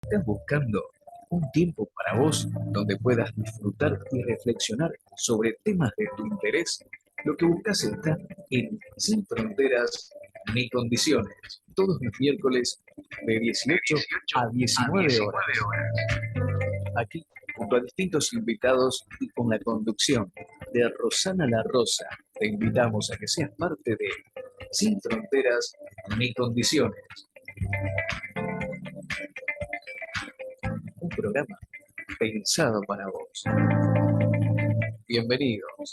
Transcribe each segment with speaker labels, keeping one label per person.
Speaker 1: ¿Estás buscando un tiempo para vos donde puedas disfrutar y reflexionar sobre temas de tu interés? Lo que buscas está en Sin Fronteras ni Condiciones, todos los miércoles de 18 a 19 horas. Aquí, junto a distintos invitados y con la conducción de Rosana La Rosa, te invitamos a que seas parte de Sin Fronteras ni Condiciones, un programa pensado para vos. Bienvenidos.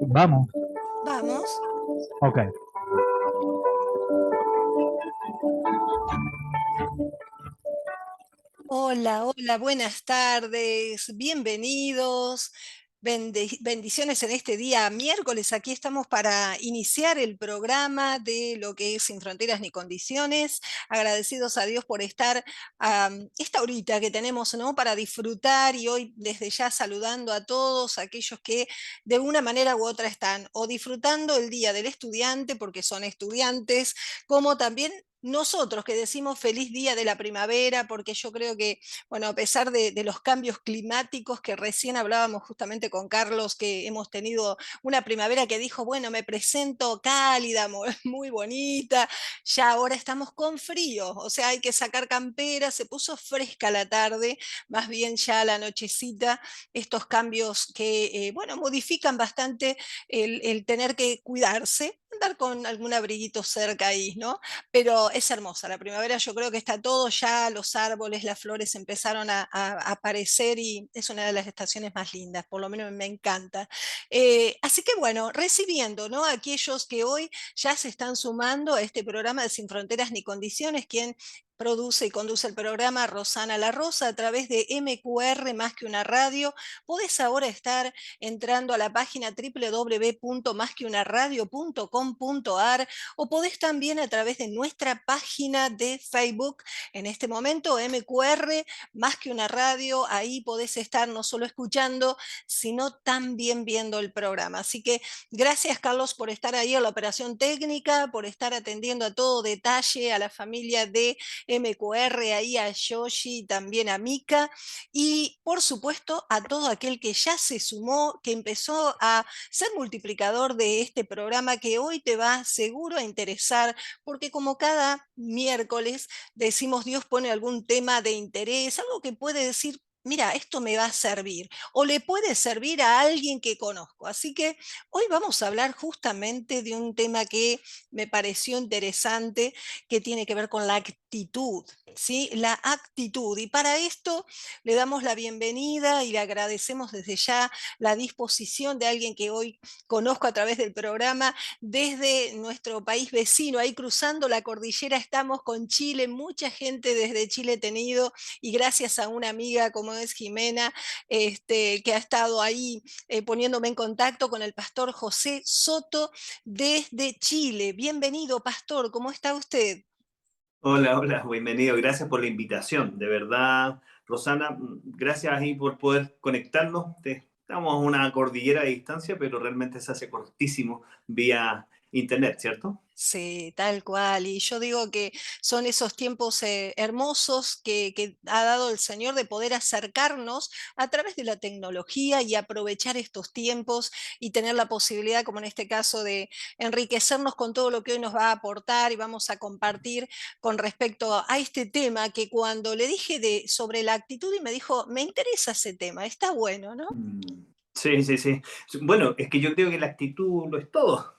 Speaker 2: Vamos,
Speaker 3: Vamos.
Speaker 2: ok.
Speaker 3: Hola, hola, buenas tardes, bienvenidos. Bendiciones en este día miércoles. Aquí estamos para iniciar el programa de lo que es Sin Fronteras ni Condiciones. Agradecidos a Dios por estar esta horita que tenemos, ¿no? Para disfrutar y hoy desde ya saludando a todos aquellos que de una manera u otra están o disfrutando el Día del Estudiante porque son estudiantes, como también nosotros que decimos feliz día de la primavera, porque yo creo que, bueno, a pesar de los cambios climáticos que recién hablábamos justamente con Carlos, que hemos tenido una primavera que dijo, bueno, me presento cálida, muy bonita, ya ahora estamos con frío, o sea, hay que sacar campera, se puso fresca la tarde, más bien ya la nochecita, estos cambios que, bueno, modifican bastante el tener que cuidarse, andar con algún abriguito cerca ahí, ¿no? Pero es hermosa la primavera, yo creo que está todo ya, los árboles, las flores empezaron a aparecer y es una de las estaciones más lindas, por lo menos me encanta. Así que bueno, recibiendo, ¿no? Aquellos que hoy ya se están sumando a este programa de Sin Fronteras ni Condiciones, quien produce y conduce el programa Rosana La Rosa a través de MQR Más que una radio. Podés ahora estar entrando a la página www.masqueunaradio.com.ar o podés también a través de nuestra página de Facebook, en este momento MQR, más que una radio, ahí podés estar no solo escuchando, sino también viendo el programa. Así que gracias Carlos por estar ahí en la operación técnica, por estar atendiendo a todo detalle, a la familia de MQR, ahí a Yoshi, también a Mika, y por supuesto a todo aquel que ya se sumó, que empezó a ser multiplicador de este programa que hoy te va seguro a interesar, porque como cada miércoles decimos Dios pone algún tema de interés, algo que puede decir, mira, esto me va a servir, o le puede servir a alguien que conozco. Así que hoy vamos a hablar justamente de un tema que me pareció interesante, que tiene que ver con la actitud, ¿sí? La actitud. Y para esto le damos la bienvenida y le agradecemos desde ya la disposición de alguien que hoy conozco a través del programa desde nuestro país vecino, ahí cruzando la cordillera estamos con Chile, mucha gente desde Chile he tenido y gracias a una amiga como es Jimena, que ha estado ahí poniéndome en contacto con el pastor José Soto desde Chile. Bienvenido, pastor, ¿cómo está usted?
Speaker 4: Hola, hola, bienvenido. Gracias por la invitación. De verdad, Rosana, gracias ahí por poder conectarnos. Estamos a una cordillera de distancia, pero realmente se hace cortísimo vía internet, ¿cierto?
Speaker 3: Sí, tal cual. Y yo digo que son esos tiempos hermosos que ha dado el Señor de poder acercarnos a través de la tecnología y aprovechar estos tiempos y tener la posibilidad, como en este caso, de enriquecernos con todo lo que hoy nos va a aportar y vamos a compartir con respecto a este tema que cuando le dije sobre la actitud y me dijo, me interesa ese tema, está bueno, ¿no?
Speaker 4: Sí, sí, sí. Bueno, es que yo creo que la actitud lo es todo.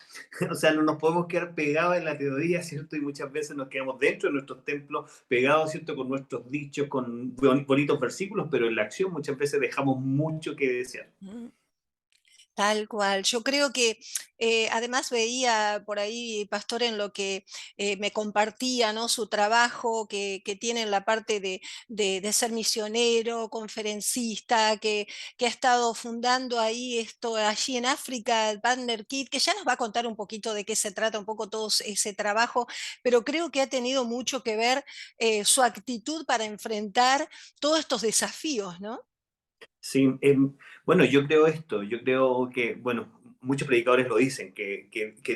Speaker 4: O sea, no nos podemos quedar pegados en la teoría, ¿cierto? Y muchas veces nos quedamos dentro de nuestros templos, pegados, ¿cierto? Con nuestros dichos, con bonitos versículos, pero en la acción muchas veces dejamos mucho que desear.
Speaker 3: Mm. Tal cual. Yo creo que además veía por ahí, Pastor, en lo que me compartía, ¿no? Su trabajo que tiene en la parte de ser misionero, conferencista, que ha estado fundando ahí esto allí en África, el Partner Kit, que ya nos va a contar un poquito de qué se trata, un poco todo ese trabajo, pero creo que ha tenido mucho que ver su actitud para enfrentar todos estos desafíos, ¿no?
Speaker 4: Sí, bueno, yo creo esto, yo creo que, bueno, muchos predicadores lo dicen, que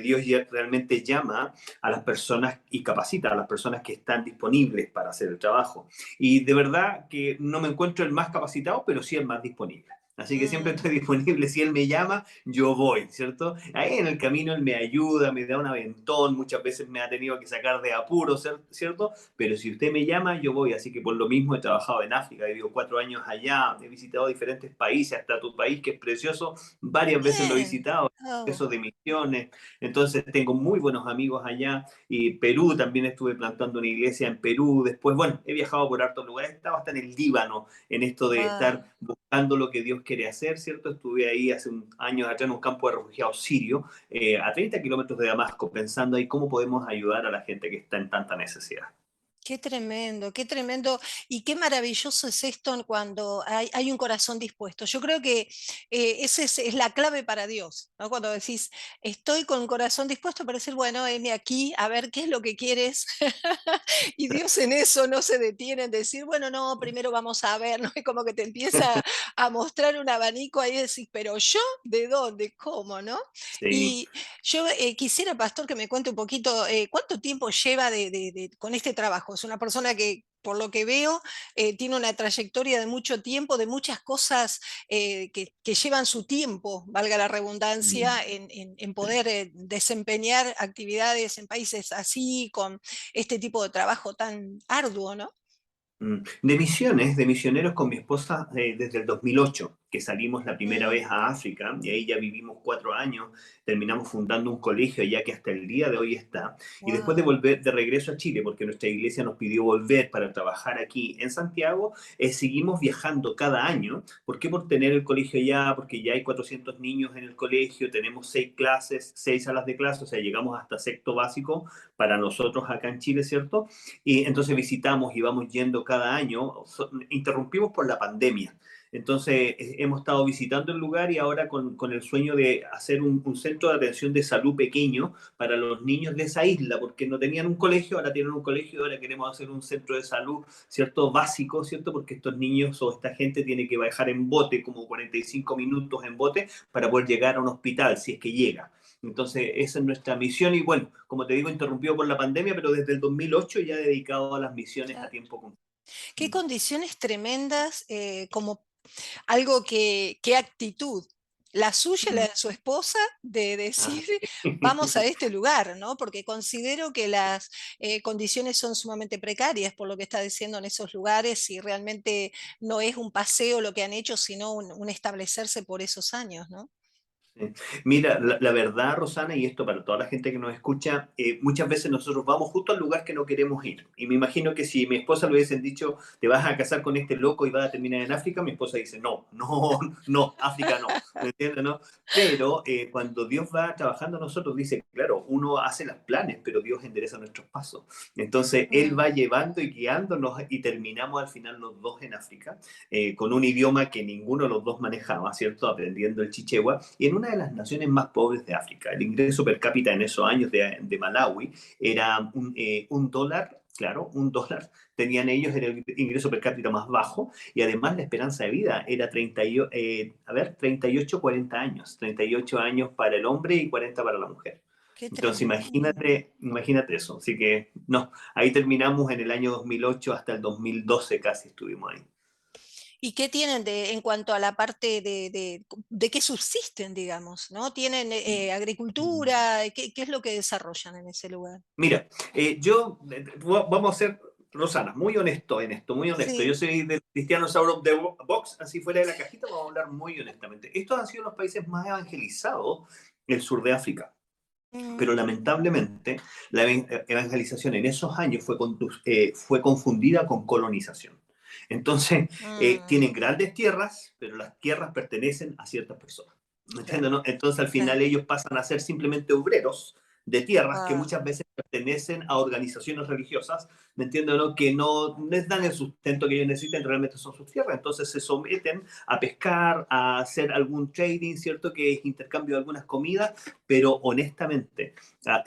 Speaker 4: Dios realmente llama a las personas y capacita a las personas que están disponibles para hacer el trabajo. Y de verdad que no me encuentro el más capacitado, pero sí el más disponible. Así que siempre
Speaker 3: Mm,
Speaker 4: estoy disponible. Si Él me llama, yo voy, ¿cierto? Ahí en el camino Él me ayuda, me da un aventón, muchas veces me ha tenido que sacar de apuro, ¿cierto? Pero si usted me llama, yo voy. Así que por lo mismo he trabajado en África, he vivido 4 años allá, he visitado diferentes países, hasta tu país, que es precioso, varias veces lo he
Speaker 3: bien.
Speaker 4: visitado,
Speaker 3: Oh,
Speaker 4: eso de misiones. Entonces tengo muy buenos amigos allá. Y Perú también estuve plantando una iglesia en Perú. Después, bueno, he viajado por hartos lugares, estaba hasta en el Líbano, en esto de
Speaker 3: wow.
Speaker 4: estar buscando lo que Dios quiere hacer, ¿cierto? Estuve ahí hace un año atrás en un campo de refugiados sirio, a 30 kilómetros de Damasco, pensando ahí cómo podemos ayudar a la gente que está en tanta necesidad.
Speaker 3: Qué tremendo, qué tremendo y qué maravilloso es esto cuando hay un corazón dispuesto. Yo creo que esa es la clave para Dios, ¿no? Cuando decís, estoy con corazón dispuesto para decir, bueno, heme aquí, a ver qué es lo que quieres. Y Dios en eso no se detiene en decir, bueno, no, primero vamos a ver, ¿no? Es como que te empieza a mostrar un abanico ahí y decís, pero yo, ¿de dónde? ¿Cómo? ¿No?
Speaker 4: Sí.
Speaker 3: Y yo quisiera, Pastor, que me cuente un poquito cuánto tiempo lleva con este trabajo. Es una persona que, por lo que veo, tiene una trayectoria de mucho tiempo, de muchas cosas que llevan su tiempo, valga la redundancia, en poder desempeñar actividades en países así, con este tipo de trabajo tan arduo, ¿no?
Speaker 4: De misiones, de misioneros con mi esposa desde el 2008, que salimos la primera vez
Speaker 3: Mm,
Speaker 4: a África, y ahí ya vivimos 4 años, terminamos fundando un colegio ya que hasta el día de hoy está, y después de
Speaker 3: wow.
Speaker 4: volver de regreso a Chile, porque nuestra iglesia nos pidió volver para trabajar aquí en Santiago, seguimos viajando cada año. ¿Por qué? Por tener el colegio allá, porque ya hay 400 niños en el colegio, tenemos 6 clases, 6 salas de clase, o sea, llegamos hasta sexto básico para nosotros acá en Chile, ¿cierto? Y entonces visitamos y vamos yendo cada año. Interrumpimos por la pandemia. Entonces hemos estado visitando el lugar y ahora con el sueño de hacer un centro de atención de salud pequeño para los niños de esa isla, porque no tenían un colegio, ahora tienen un colegio, ahora queremos hacer un centro de salud, ¿cierto? Básico, ¿cierto? Porque estos niños o esta gente tiene que viajar en bote, como 45 minutos en bote, para poder llegar a un hospital, si es que llega. Entonces, esa es nuestra misión y bueno, como te digo, interrumpido por la pandemia, pero desde el 2008 ya dedicado a las misiones a tiempo completo.
Speaker 3: Qué condiciones tremendas, como algo qué actitud, la suya y la
Speaker 4: Mm.
Speaker 3: de su esposa, de
Speaker 4: Ah,
Speaker 3: decir, vamos a
Speaker 4: sí.
Speaker 3: este lugar, ¿no? Porque considero que las condiciones son sumamente precarias por lo que está diciendo en esos lugares y realmente no es un paseo lo que han hecho, sino un establecerse por esos años, ¿no?
Speaker 4: Sí. Mira, la verdad, Rosana, y esto para toda la gente que nos escucha, muchas veces nosotros vamos justo al lugar que no queremos ir. Y me imagino que si mi esposa le hubiesen dicho, te vas a casar con este loco y vas a terminar en África, mi esposa dice, no, no, no, África no. ¿Me entiendes, no? Pero cuando Dios va trabajando a nosotros, dice, claro, uno hace los planes, pero Dios endereza nuestros pasos. Entonces, Él
Speaker 3: Mm,
Speaker 4: va llevando y guiándonos y terminamos al final los dos en África, con un idioma que ninguno de los dos manejaba, ¿cierto? Aprendiendo el chichewa, y en una de las naciones más pobres de África. El ingreso per cápita en esos años de Malawi era un dólar, claro, un dólar tenían ellos, era el ingreso per cápita más bajo, y además la esperanza de vida era 38, 40 años, 38 años para el hombre y 40 para la mujer.
Speaker 3: qué
Speaker 4: Entonces
Speaker 3: tremendo.
Speaker 4: imagínate eso. Así que no, ahí terminamos en el año 2008 hasta el 2012 casi estuvimos ahí.
Speaker 3: ¿Y qué tienen en cuanto a la parte de qué subsisten, digamos, ¿no? ¿Tienen agricultura? ¿Qué es lo que desarrollan en ese lugar?
Speaker 4: Mira, vamos a ser, Rosana, muy honesto en esto, muy honesto. Yo
Speaker 3: Sí.
Speaker 4: soy del Cristiano Out of the Box, así fuera de la cajita, vamos a hablar muy honestamente. Estos han sido los países más evangelizados del sur de África,
Speaker 3: Mm,
Speaker 4: pero lamentablemente la evangelización en esos años fue confundida con colonización. Entonces,
Speaker 3: mm,
Speaker 4: tienen grandes tierras, pero las tierras pertenecen a ciertas personas. ¿Me
Speaker 3: claro,
Speaker 4: entiendes, no? Entonces, al
Speaker 3: claro.
Speaker 4: final ellos pasan a ser simplemente obreros de tierras que
Speaker 3: Wow.
Speaker 4: muchas veces pertenecen a organizaciones religiosas, ¿me entienden? ¿No? Que no les dan el sustento que ellos necesitan, realmente son sus tierras, entonces se someten a pescar, a hacer algún trading, ¿cierto? Que es intercambio de algunas comidas, pero honestamente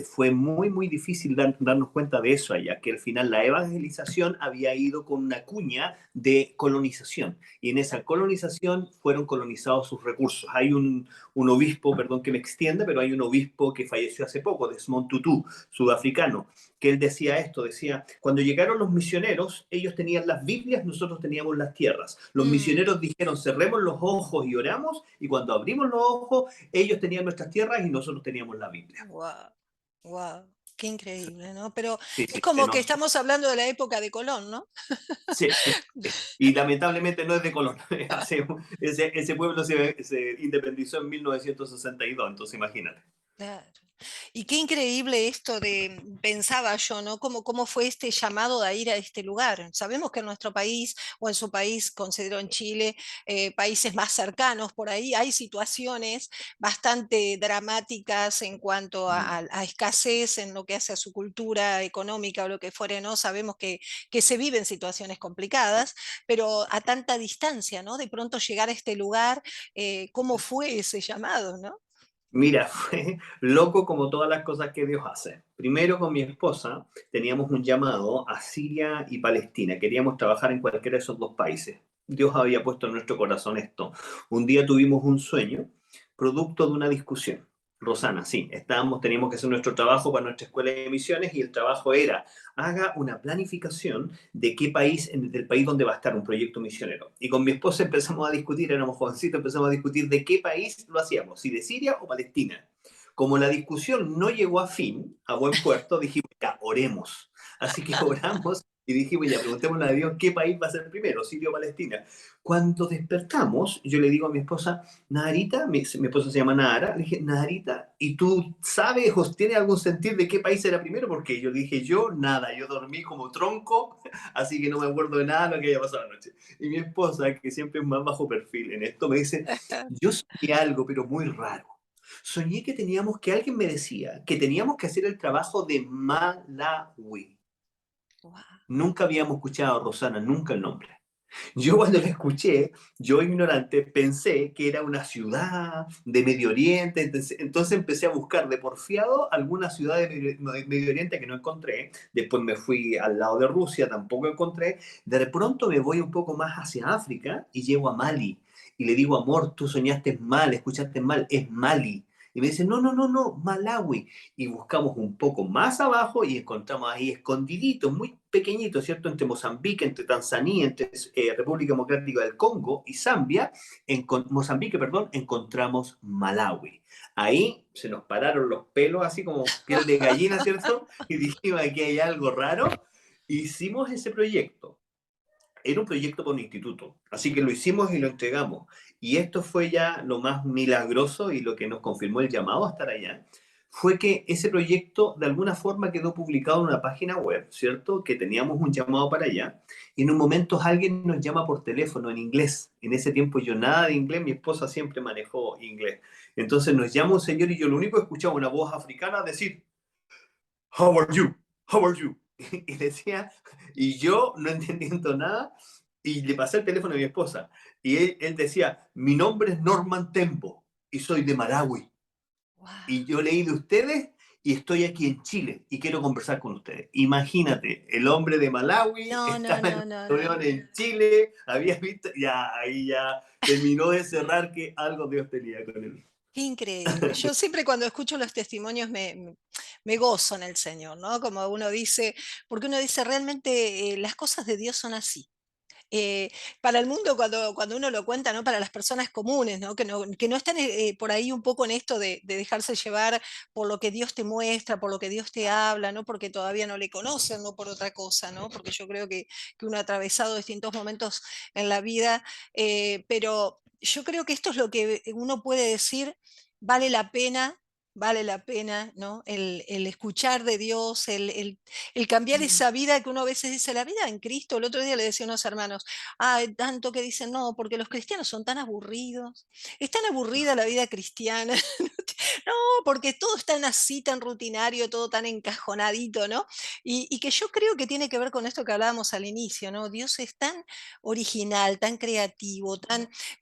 Speaker 4: fue muy, muy difícil darnos cuenta de eso allá, que al final la evangelización había ido con una cuña de colonización, y en esa colonización fueron colonizados sus recursos. Hay un obispo, perdón que me extienda, pero hay un obispo que falleció hace poco, Desmond Tutu, sudafricano, que él decía esto, decía, cuando llegaron los misioneros, ellos tenían las Biblias, nosotros teníamos las tierras. Los misioneros dijeron, cerremos los ojos y oramos, y cuando abrimos los ojos, ellos tenían nuestras tierras y nosotros teníamos la Biblia.
Speaker 3: Wow. Wow. Qué increíble, ¿no? Pero
Speaker 4: Sí,
Speaker 3: es
Speaker 4: sí,
Speaker 3: como que
Speaker 4: no,
Speaker 3: estamos hablando de la época de Colón, ¿no?
Speaker 4: sí, sí, sí. Y lamentablemente no es de Colón. Ese pueblo se independizó en 1962, entonces imagínate.
Speaker 3: Claro. Y qué increíble esto de, pensaba yo, ¿no? ¿Cómo fue este llamado a ir a este lugar? Sabemos que en nuestro país, o en su país, considero en Chile, países más cercanos por ahí, hay situaciones bastante dramáticas en cuanto a escasez en lo que hace a su cultura económica o lo que fuere, ¿no? Sabemos que se viven situaciones complicadas, pero a tanta distancia, ¿no? De pronto llegar a este lugar, ¿cómo fue ese llamado, ¿no?
Speaker 4: Mira, fue loco como todas las cosas que Dios hace. Primero con mi esposa teníamos un llamado a Siria y Palestina. Queríamos trabajar en cualquiera de esos dos países. Dios había puesto en nuestro corazón esto. Un día tuvimos un sueño, producto de una discusión. Rosana, sí, teníamos que hacer nuestro trabajo para nuestra escuela de misiones y el trabajo era, haga una planificación de qué país, del país donde va a estar un proyecto misionero. Y con mi esposa empezamos a discutir, éramos jovencitos, empezamos a discutir de qué país lo hacíamos, si de Siria o Palestina. Como la discusión no llegó a fin, a buen puerto, dijimos, ya, oremos. Así que oramos y dijimos, ya, preguntémosle a Dios qué país va a ser primero, Siria o Palestina. Cuando despertamos, yo le digo a mi esposa, Nadarita, mi esposa se llama Nahara, le dije, Nadarita, ¿y tú sabes o tienes algún sentido de qué país era primero? Porque yo dije, yo nada, yo dormí como tronco, así que no me acuerdo de nada de lo que haya pasado anoche. Y mi esposa, que siempre es más bajo perfil en esto, me dice, yo soñé algo, pero muy raro. Soñé que teníamos, que alguien me decía, que teníamos que hacer el trabajo de Malawi.
Speaker 3: Wow.
Speaker 4: Nunca habíamos escuchado a Rosana, nunca el nombre. Yo cuando la escuché, yo ignorante, pensé que era una ciudad de Medio Oriente, entonces empecé a buscar de porfiado alguna ciudad de Medio Oriente que no encontré, después me fui al lado de Rusia, tampoco encontré, de pronto me voy un poco más hacia África y llego a Mali, y le digo, amor, tú soñaste mal, escuchaste mal, es Mali. Y me dice, no, no, no, no, Malawi. Y buscamos un poco más abajo y encontramos ahí escondidito, muy pequeñito, ¿cierto? Entre Mozambique, entre Tanzania, entre República Democrática del Congo y Zambia, en Mozambique, perdón, encontramos Malawi. Ahí se nos pararon los pelos, así como piel de gallina, ¿cierto? Y dijimos, aquí hay algo raro. Hicimos ese proyecto. Era un proyecto por un instituto, así que lo hicimos y lo entregamos. Y esto fue ya lo más milagroso y lo que nos confirmó el llamado a estar allá, fue que ese proyecto de alguna forma quedó publicado en una página web, ¿cierto? Que teníamos un llamado para allá, y en un momento alguien nos llama por teléfono en inglés. En ese tiempo yo nada de inglés, mi esposa siempre manejó inglés. Entonces nos llama un señor y yo lo único que escuchaba una voz africana decir, How are you? How are you? Y decía, y yo no entendiendo nada, y le pasé el teléfono a mi esposa. Y él decía, mi nombre es Norman Tempo y soy de Malawi. Y yo leí de ustedes y estoy aquí en Chile y quiero conversar con ustedes. Imagínate, el hombre de Malawi
Speaker 3: No, no,
Speaker 4: estaba en
Speaker 3: no,
Speaker 4: una
Speaker 3: no, no.
Speaker 4: reunión en Chile, había visto, ya ahí ya terminó de cerrar que algo Dios tenía con él.
Speaker 3: Qué increíble. Yo siempre cuando escucho los testimonios me gozo en el Señor, ¿no? Como uno dice, porque uno dice realmente las cosas de Dios son así. eh, para el mundo cuando uno lo cuenta, ¿no? Para las personas comunes, ¿no? Que no están por ahí un poco en esto de dejarse llevar por lo que Dios te muestra, por lo que Dios te habla, ¿no? Porque todavía no le conocen, no por otra cosa, ¿no? Porque yo creo que uno ha atravesado distintos momentos en la vida, pero yo creo que esto es lo que uno puede decir, vale la pena. vale la pena, ¿no? El escuchar de Dios, el cambiar esa vida que uno a veces dice, la vida en Cristo. El otro día le decía a unos hermanos, hay tanto que dicen, no, porque los cristianos son tan aburridos, es tan aburrida la vida cristiana, no, porque todo es tan así, tan rutinario, todo tan encajonadito, ¿no? Y que yo creo que tiene que ver con esto que hablábamos al inicio, ¿no? Dios es tan original, tan creativo,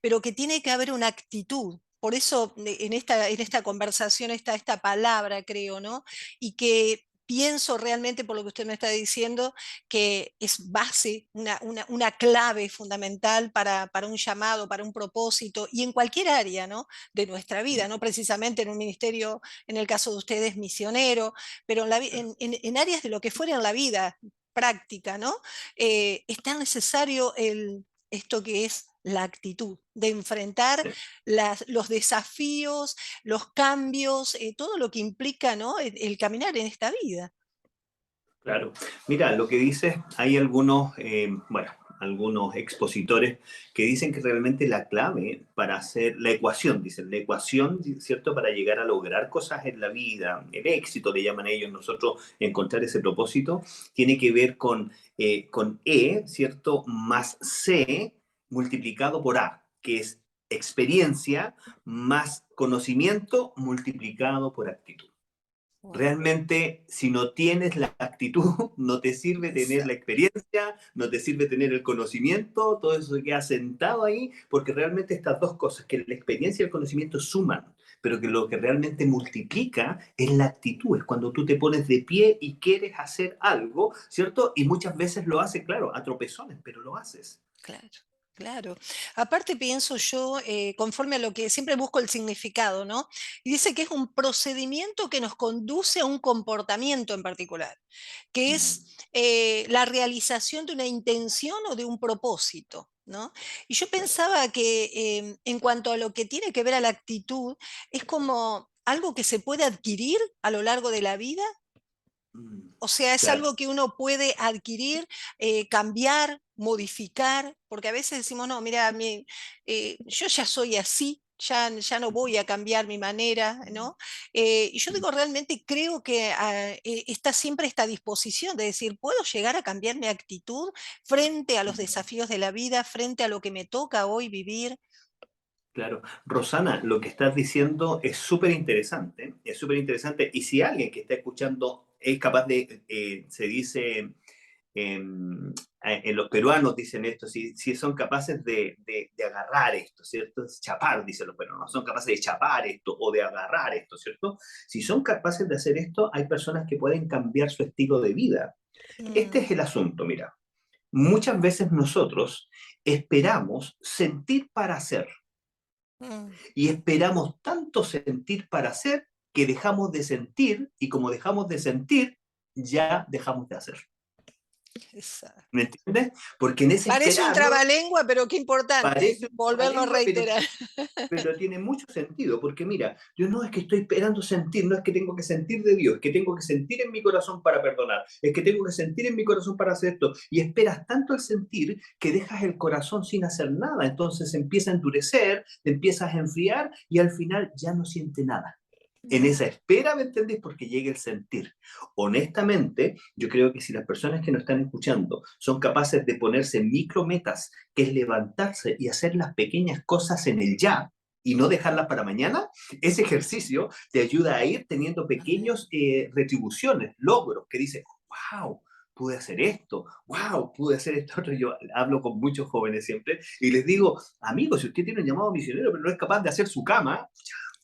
Speaker 3: pero que tiene que haber una actitud. Por eso en esta conversación está esta palabra, creo, ¿no? Y que pienso realmente, por lo que usted me está diciendo, que es base, una clave fundamental para un llamado, para un propósito, y en cualquier área, ¿no? De nuestra vida, no precisamente en un ministerio, en el caso de ustedes, misionero, pero en áreas de lo que fuera en la vida práctica, ¿no? Es tan necesario esto que es la actitud de enfrentar los desafíos, los cambios, todo lo que implica, ¿no? El caminar en esta vida.
Speaker 4: Claro. Mira, lo que dices, hay algunos, bueno, algunos expositores que dicen que realmente la clave para hacer la ecuación, dicen, la ecuación, ¿cierto? Para llegar a lograr cosas en la vida, el éxito le llaman ellos, nosotros encontrar ese propósito, tiene que ver con E, ¿cierto? Más C multiplicado por A, que es experiencia más conocimiento multiplicado por actitud.
Speaker 3: Wow.
Speaker 4: Realmente, si no tienes la actitud, no te sirve tener la
Speaker 3: Exacto.
Speaker 4: experiencia, no te sirve tener el conocimiento, todo eso se queda sentado ahí, porque realmente estas dos cosas, que la experiencia y el conocimiento suman, pero que lo que realmente multiplica es la actitud, es cuando tú te pones de pie y quieres hacer algo, ¿cierto? Y muchas veces lo haces, claro, a tropezones, pero lo haces.
Speaker 3: Claro, claro. Aparte pienso yo, conforme a lo que siempre busco el significado, ¿no? Y dice que es un procedimiento que nos conduce a un comportamiento en particular, que
Speaker 4: Mm,
Speaker 3: es la realización de una intención o de un propósito, ¿no? Y yo
Speaker 4: claro.
Speaker 3: pensaba que en cuanto a lo que tiene que ver a la actitud, es como algo que se puede adquirir a lo largo de la vida.
Speaker 4: Mm,
Speaker 3: O sea, es
Speaker 4: claro.
Speaker 3: algo que uno puede adquirir, cambiar, modificar, porque a veces decimos, no, mira, yo ya soy así, ya no voy a cambiar mi manera, ¿no? Y yo digo, realmente creo que está siempre esta disposición de decir, ¿puedo llegar a cambiar mi actitud frente a los desafíos de la vida, frente a lo que me toca hoy vivir?
Speaker 4: Claro. Rosana, lo que estás diciendo es súper interesante, y si alguien que está escuchando es capaz de, se dice, en los peruanos dicen esto, si son capaces de agarrar esto, ¿cierto? Chapar, dicen los peruanos, son capaces de chapar esto o de agarrar esto, ¿cierto? Si son capaces de hacer esto, hay personas que pueden cambiar su estilo de vida. Este es
Speaker 3: Mm,
Speaker 4: el asunto, mira. Muchas veces nosotros esperamos sentir para hacer
Speaker 3: mm,
Speaker 4: y esperamos tanto sentir para hacer que dejamos de sentir, y como dejamos de sentir, ya dejamos de hacer.
Speaker 3: exacto.
Speaker 4: ¿Me entiendes? Porque en ese
Speaker 3: Parece un
Speaker 4: esperar, ¿no?
Speaker 3: trabalengua, pero qué importante
Speaker 4: Parece una
Speaker 3: volverlo a
Speaker 4: lengua,
Speaker 3: reiterar.
Speaker 4: pero tiene mucho sentido, porque mira, yo no es que estoy esperando sentir, no es que tengo que sentir de Dios, es que tengo que sentir en mi corazón para perdonar, es que tengo que sentir en mi corazón para hacer esto, y esperas tanto el sentir que dejas el corazón sin hacer nada, entonces empieza a endurecer, te empiezas a enfriar y al final ya no siente nada. En
Speaker 3: Mm,
Speaker 4: esa espera, ¿me entendés? Porque llega el sentir. Honestamente, yo creo que si las personas que nos están escuchando son capaces de ponerse micrometas, que es levantarse y hacer las pequeñas cosas en el ya y no dejarlas para mañana, ese ejercicio te ayuda a ir teniendo
Speaker 3: amén.
Speaker 4: pequeños retribuciones, logros, que dices, wow, pude hacer esto, wow, pude hacer esto otro. Yo hablo con muchos jóvenes siempre y les digo, amigos, si usted tiene un llamado misionero pero no es capaz de hacer su cama,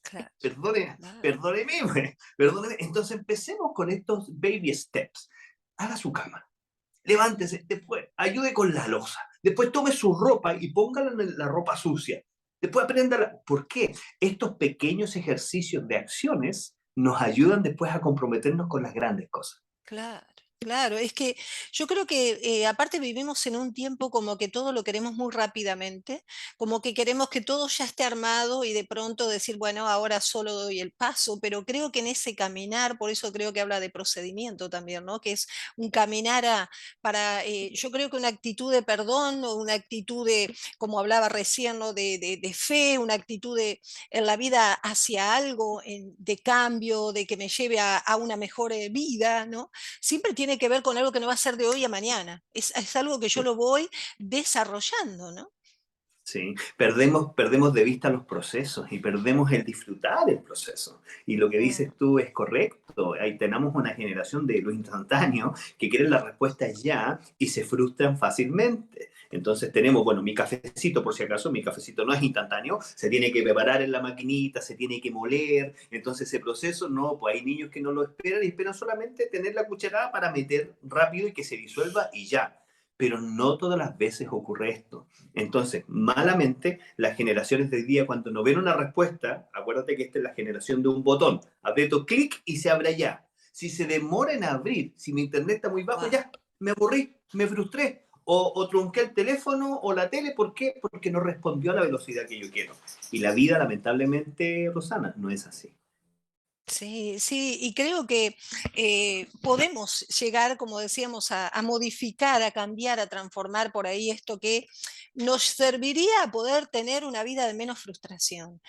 Speaker 3: Claro, claro.
Speaker 4: perdóneme, perdóneme. Entonces empecemos con estos baby steps. Haga su cama, levántese, después ayude con la losa, después tome su ropa y póngala en la ropa sucia. Después aprenda, ¿por qué? Estos pequeños ejercicios de acciones nos ayudan después a comprometernos con las grandes cosas.
Speaker 3: Claro, Claro, es que yo creo que aparte vivimos en un tiempo como que todo lo queremos muy rápidamente, como que queremos que todo ya esté armado y de pronto decir, bueno, ahora solo doy el paso, pero creo que en ese caminar, por eso creo que habla de procedimiento también, ¿no? Que es un caminar yo creo que una actitud de perdón o una actitud de, como hablaba recién, ¿no? De fe, una actitud en la vida hacia algo de cambio, de que me lleve a una mejor vida, ¿no? Siempre tiene que ver con algo que no va a ser de hoy a mañana. Es algo que yo lo voy desarrollando, ¿no?
Speaker 4: Sí, perdemos de vista los procesos y perdemos el disfrutar el proceso. Y lo que
Speaker 3: Mm.
Speaker 4: dices tú es correcto. Ahí tenemos una generación de lo instantáneo que quieren la respuesta ya y se frustran fácilmente. Entonces tenemos, bueno, mi cafecito, por si acaso, mi cafecito no es instantáneo, se tiene que preparar en la maquinita, se tiene que moler. Entonces ese proceso, no, pues hay niños que no lo esperan y esperan solamente tener la cucharada para meter rápido y que se disuelva y ya. Pero no todas las veces ocurre esto. Entonces, malamente, las generaciones de hoy día, cuando no ven una respuesta, acuérdate que esta es la generación de un botón, aprieto clic y se abre ya. Si se demora en abrir, si mi internet está muy bajo,
Speaker 3: Wow.
Speaker 4: ya, me aburrí, me frustré, o trunqué el teléfono o la tele, ¿por qué? Porque no respondió a la velocidad que yo quiero. Y la vida, lamentablemente, Rosana, no es así.
Speaker 3: Sí, sí, y creo que podemos llegar, como decíamos, a modificar, a cambiar, a transformar por ahí esto que nos serviría a poder tener una vida de menos frustración.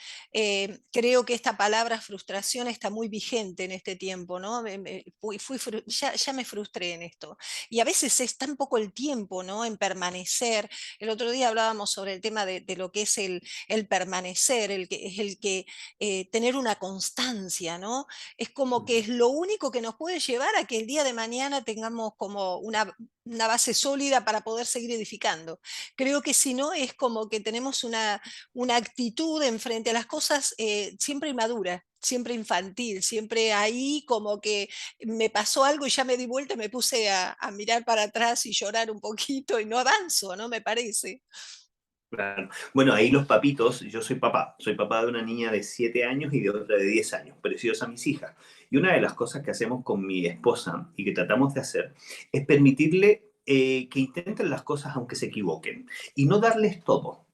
Speaker 3: Creo que esta palabra frustración está muy vigente en este tiempo, ¿no? Ya me frustré en esto. Y a veces es tan poco el tiempo, ¿no? En permanecer. El otro día hablábamos sobre el tema de lo que es el permanecer, el que es el que tener una constancia, ¿no? Es como que es lo único que nos puede llevar a que el día de mañana tengamos como una base sólida para poder seguir edificando. Creo que si no es como que tenemos una actitud en frente a las cosas siempre inmadura, siempre infantil, siempre ahí como que me pasó algo y ya me di vuelta y me puse a mirar para atrás y llorar un poquito y no avanzo, ¿no? Me parece.
Speaker 4: Claro. Bueno, ahí los papitos, yo soy papá de una niña de 7 años y de otra de 10 años, parecidos a mis hijas. Y una de las cosas que hacemos con mi esposa y que tratamos de hacer es permitirle que intenten las cosas aunque se equivoquen y no darles todo.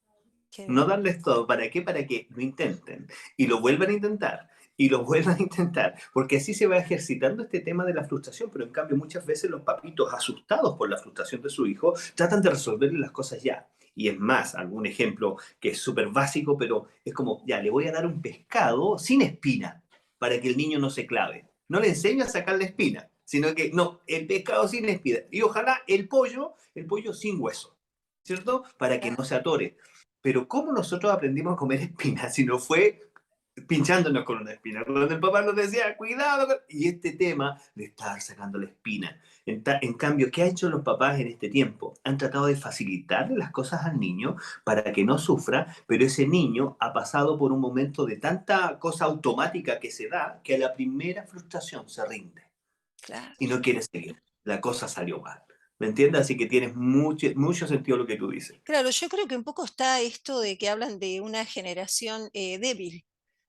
Speaker 3: Qué
Speaker 4: No
Speaker 3: bien.
Speaker 4: darles todo. ¿Para qué? Para que lo intenten y lo vuelvan a intentar y lo vuelvan a intentar, porque así se va ejercitando este tema de la frustración, pero en cambio muchas veces los papitos asustados por la frustración de su hijo tratan de resolverle las cosas ya. Y es más, algún ejemplo que es súper básico, pero es como, ya, le voy a dar un pescado sin espina para que el niño no se clave. No le enseño a sacar la espina, sino que, no, el pescado sin espina. Y ojalá el pollo sin hueso, ¿cierto? Para que no se atore. Pero ¿cómo nosotros aprendimos a comer espinas si no fue pinchándonos con una espina? Cuando el papá nos decía, cuidado, y este tema de estar sacando la espina. En cambio, ¿qué ha hecho los papás en este tiempo? Han tratado de facilitarle las cosas al niño para que no sufra, pero ese niño ha pasado por un momento de tanta cosa automática que se da que a la primera frustración se rinde
Speaker 3: Claro.
Speaker 4: y no quiere seguir. La cosa salió mal. ¿Me entiendes? Así que tienes mucho, mucho sentido lo que tú dices.
Speaker 3: Claro, yo creo que un poco está esto de que hablan de una generación débil,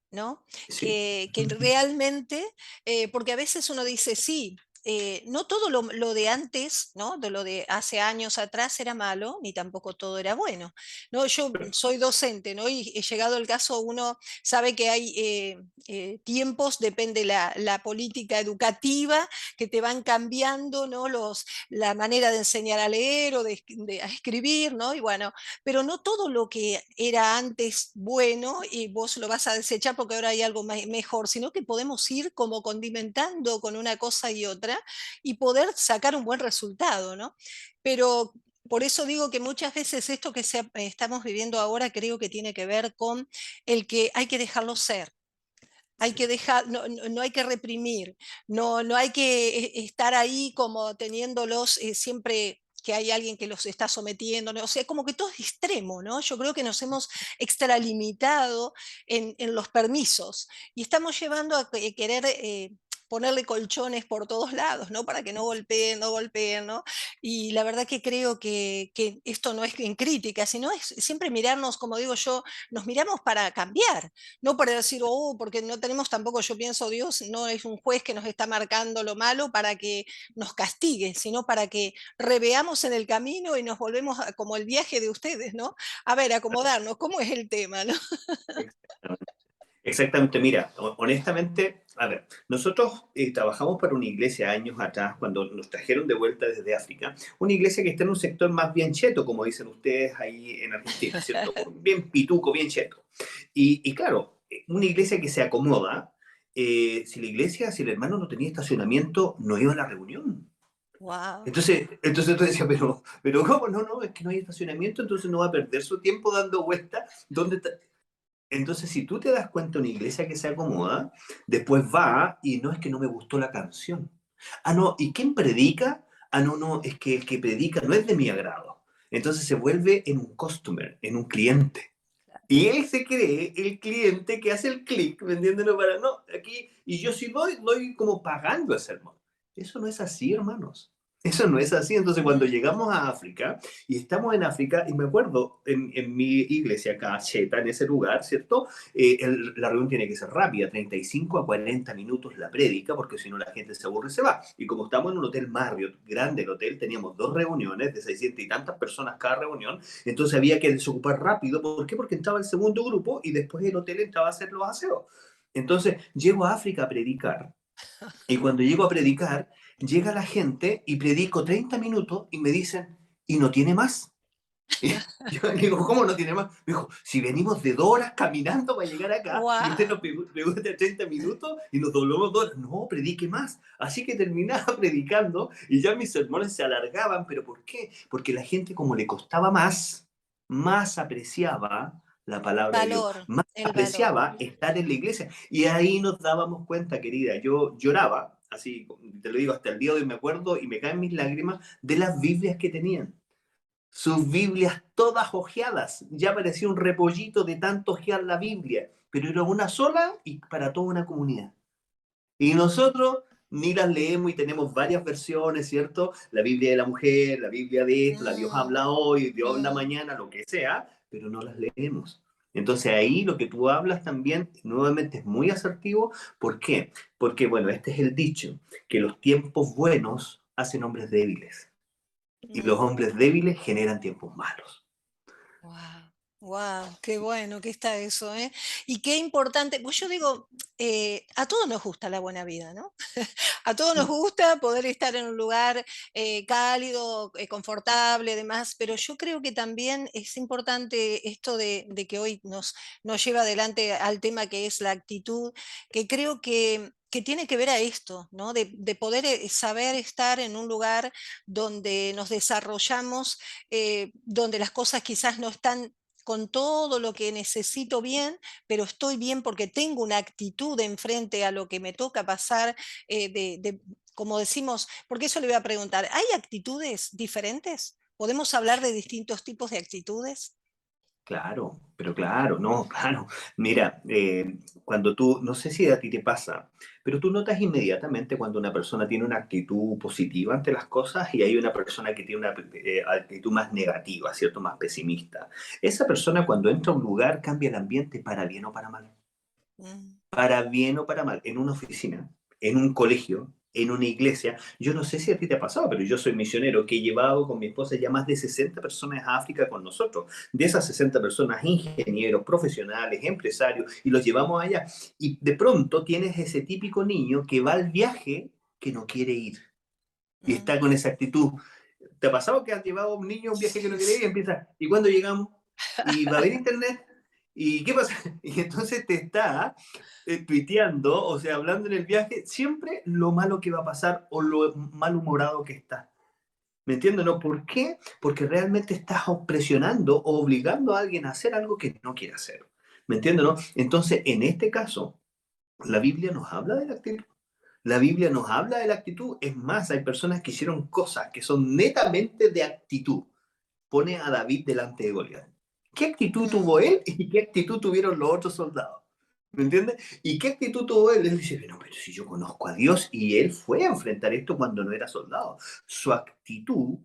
Speaker 3: ¿no?
Speaker 4: Sí.
Speaker 3: Que realmente, porque a veces uno dice, sí, no todo lo de antes, ¿no? De lo de hace años atrás era malo, ni tampoco todo era bueno. ¿No? Yo soy docente, ¿no? Y he llegado el caso, uno sabe que hay tiempos, depende la política educativa, que te van cambiando, ¿no? La manera de enseñar a leer o a escribir, ¿no? Y bueno, pero no todo lo que era antes bueno y vos lo vas a desechar porque ahora hay algo mejor, sino que podemos ir como condimentando con una cosa y otra y poder sacar un buen resultado, ¿no? Pero por eso digo que muchas veces esto que estamos viviendo ahora creo que tiene que ver con el que hay que dejarlo ser. Hay que dejar, no hay que reprimir, no hay que estar ahí como teniéndolos siempre que hay alguien que los está sometiendo, ¿no? O sea, como que todo es extremo, ¿no? Yo creo que nos hemos extralimitado en los permisos y estamos llevando a querer ponerle colchones por todos lados, ¿no? Para que no golpeen, no golpeen, ¿no? Y la verdad que creo que esto no es en crítica, sino es siempre mirarnos, como digo yo, nos miramos para cambiar, no para decir, oh, porque no tenemos tampoco, yo pienso, Dios no es un juez que nos está marcando lo malo para que nos castigue, sino para que reveamos en el camino y nos volvemos como el viaje de ustedes, ¿no? A ver, acomodarnos, ¿cómo es el tema, no?
Speaker 4: Exactamente. Exactamente, mira, honestamente, a ver, nosotros trabajamos para una iglesia años atrás, cuando nos trajeron de vuelta desde África, una iglesia que está en un sector más bien cheto, como dicen ustedes ahí en Argentina, ¿cierto? Bien pituco, bien cheto. Y claro, una iglesia que se acomoda, si la iglesia, si el hermano no tenía estacionamiento, no iba a la reunión.
Speaker 3: Wow.
Speaker 4: Entonces tú decías, pero ¿cómo? No, no, es que no hay estacionamiento, entonces no va a perder su tiempo dando vueltas. ¿Dónde está? Entonces, si tú te das cuenta, una iglesia que se acomoda, después va y no es que no me gustó la canción. Ah, no, ¿y quién predica? Ah, no, no, es que el que predica no es de mi agrado. Entonces se vuelve en un customer, en un cliente. Y él se cree el cliente que hace el clic, vendiéndolo para, no, aquí, y yo sí doy como pagando el sermón. Eso no es así, hermanos. Eso no es así. Entonces, cuando
Speaker 3: Mm.
Speaker 4: llegamos a África, y estamos en África, y me acuerdo en mi iglesia acá, Cheta, en ese lugar, ¿cierto? La reunión tiene que ser rápida, 35 a 40 minutos la prédica, porque si no la gente se aburre y se va. Y como estamos en un hotel Marriott, grande el hotel, teníamos 2 reuniones de 600 y tantas personas cada reunión, entonces había que desocupar rápido. ¿Por qué? Porque entraba el segundo grupo y después el hotel entraba a hacer los aseos. Entonces llego a África a predicar y cuando llego a predicar, llega la gente y predico 30 minutos y me dicen, ¿y no tiene más? Y yo digo, ¿cómo no tiene más? Me dijo, si venimos de 2 horas caminando para llegar acá y usted
Speaker 3: Wow.
Speaker 4: nos pregunta 30 minutos y nos doblamos 2 horas. No, predique más. Así que terminaba predicando y ya mis sermones se alargaban. ¿Pero por qué? Porque la gente, como le costaba más, más apreciaba la palabra de Dios,
Speaker 3: Valor,
Speaker 4: más
Speaker 3: el valor.
Speaker 4: apreciaba estar en la iglesia. Y ahí nos dábamos cuenta, querida, yo lloraba, así te lo digo, hasta el día de hoy me acuerdo y me caen mis lágrimas de las Biblias que tenían, sus Biblias todas hojeadas. Ya parecía un repollito de tanto hojear la Biblia, pero era una sola y para toda una comunidad. Y nosotros ni las leemos y tenemos varias versiones, ¿cierto? La Biblia de la mujer, la Biblia de esto, la Dios
Speaker 3: Mm,
Speaker 4: habla hoy, Dios habla
Speaker 3: mm.
Speaker 4: mañana, lo que sea, pero no las leemos. Entonces ahí lo que tú hablas también nuevamente es muy asertivo. ¿Por qué? Porque, bueno, este es el dicho, que los tiempos buenos hacen hombres débiles y los
Speaker 3: Mm.
Speaker 4: hombres débiles generan tiempos malos.
Speaker 3: Wow, wow, qué bueno que está eso, ¿eh? Y qué importante, pues yo digo, a todos nos gusta la buena vida, ¿no? A todos nos
Speaker 4: Mm.
Speaker 3: gusta poder estar en un lugar cálido, confortable, demás, pero yo creo que también es importante esto de que hoy nos lleva adelante al tema que es la actitud, que creo que tiene que ver a esto, ¿no? De poder saber estar en un lugar donde nos desarrollamos, donde las cosas quizás no están con todo lo que necesito bien, pero estoy bien porque tengo una actitud enfrente a lo que me toca pasar, como decimos, porque eso le voy a preguntar, ¿hay actitudes diferentes? ¿Podemos hablar de distintos tipos de actitudes?
Speaker 4: Claro, pero claro, no, claro. Mira, cuando tú, no sé si a ti te pasa, pero tú notas inmediatamente cuando una persona tiene una actitud positiva ante las cosas y hay una persona que tiene una actitud más negativa, ¿cierto? Más pesimista. Esa persona cuando entra a un lugar cambia el ambiente para bien o para mal,
Speaker 3: Mm,
Speaker 4: para bien o para mal, en una oficina, en un colegio, en una iglesia. Yo no sé si a ti te ha pasado, pero yo soy misionero que he llevado con mi esposa ya más de 60 personas a África con nosotros. De esas 60 personas, ingenieros, profesionales, empresarios, y los llevamos allá. Y de pronto tienes ese típico niño que va al viaje que no quiere ir y
Speaker 3: mm.
Speaker 4: está con esa actitud. ¿Te ha pasado que has llevado a un niño a un viaje que no quiere ir y empieza, ¿y cuándo llegamos? ¿Y va a haber internet? ¿Y qué pasa? Y entonces te está tuiteando, o sea, hablando en el viaje, siempre lo malo que va a pasar o lo malhumorado que está. ¿Me entiendes? ¿No? ¿Por qué? Porque realmente estás presionando o obligando a alguien a hacer algo que no quiere hacer. ¿Me entiendes? ¿No? Entonces, en este caso, la Biblia nos habla de la actitud. La Biblia nos habla de la actitud. Es más, hay personas que hicieron cosas que son netamente de actitud. Pone a David delante de Goliat. ¿Qué actitud tuvo
Speaker 3: Mm.
Speaker 4: él y qué actitud tuvieron los otros soldados? ¿Me entiendes? ¿Y qué actitud tuvo él? Él dice, no, pero si yo conozco a Dios, y él fue a enfrentar esto cuando no era soldado. Su actitud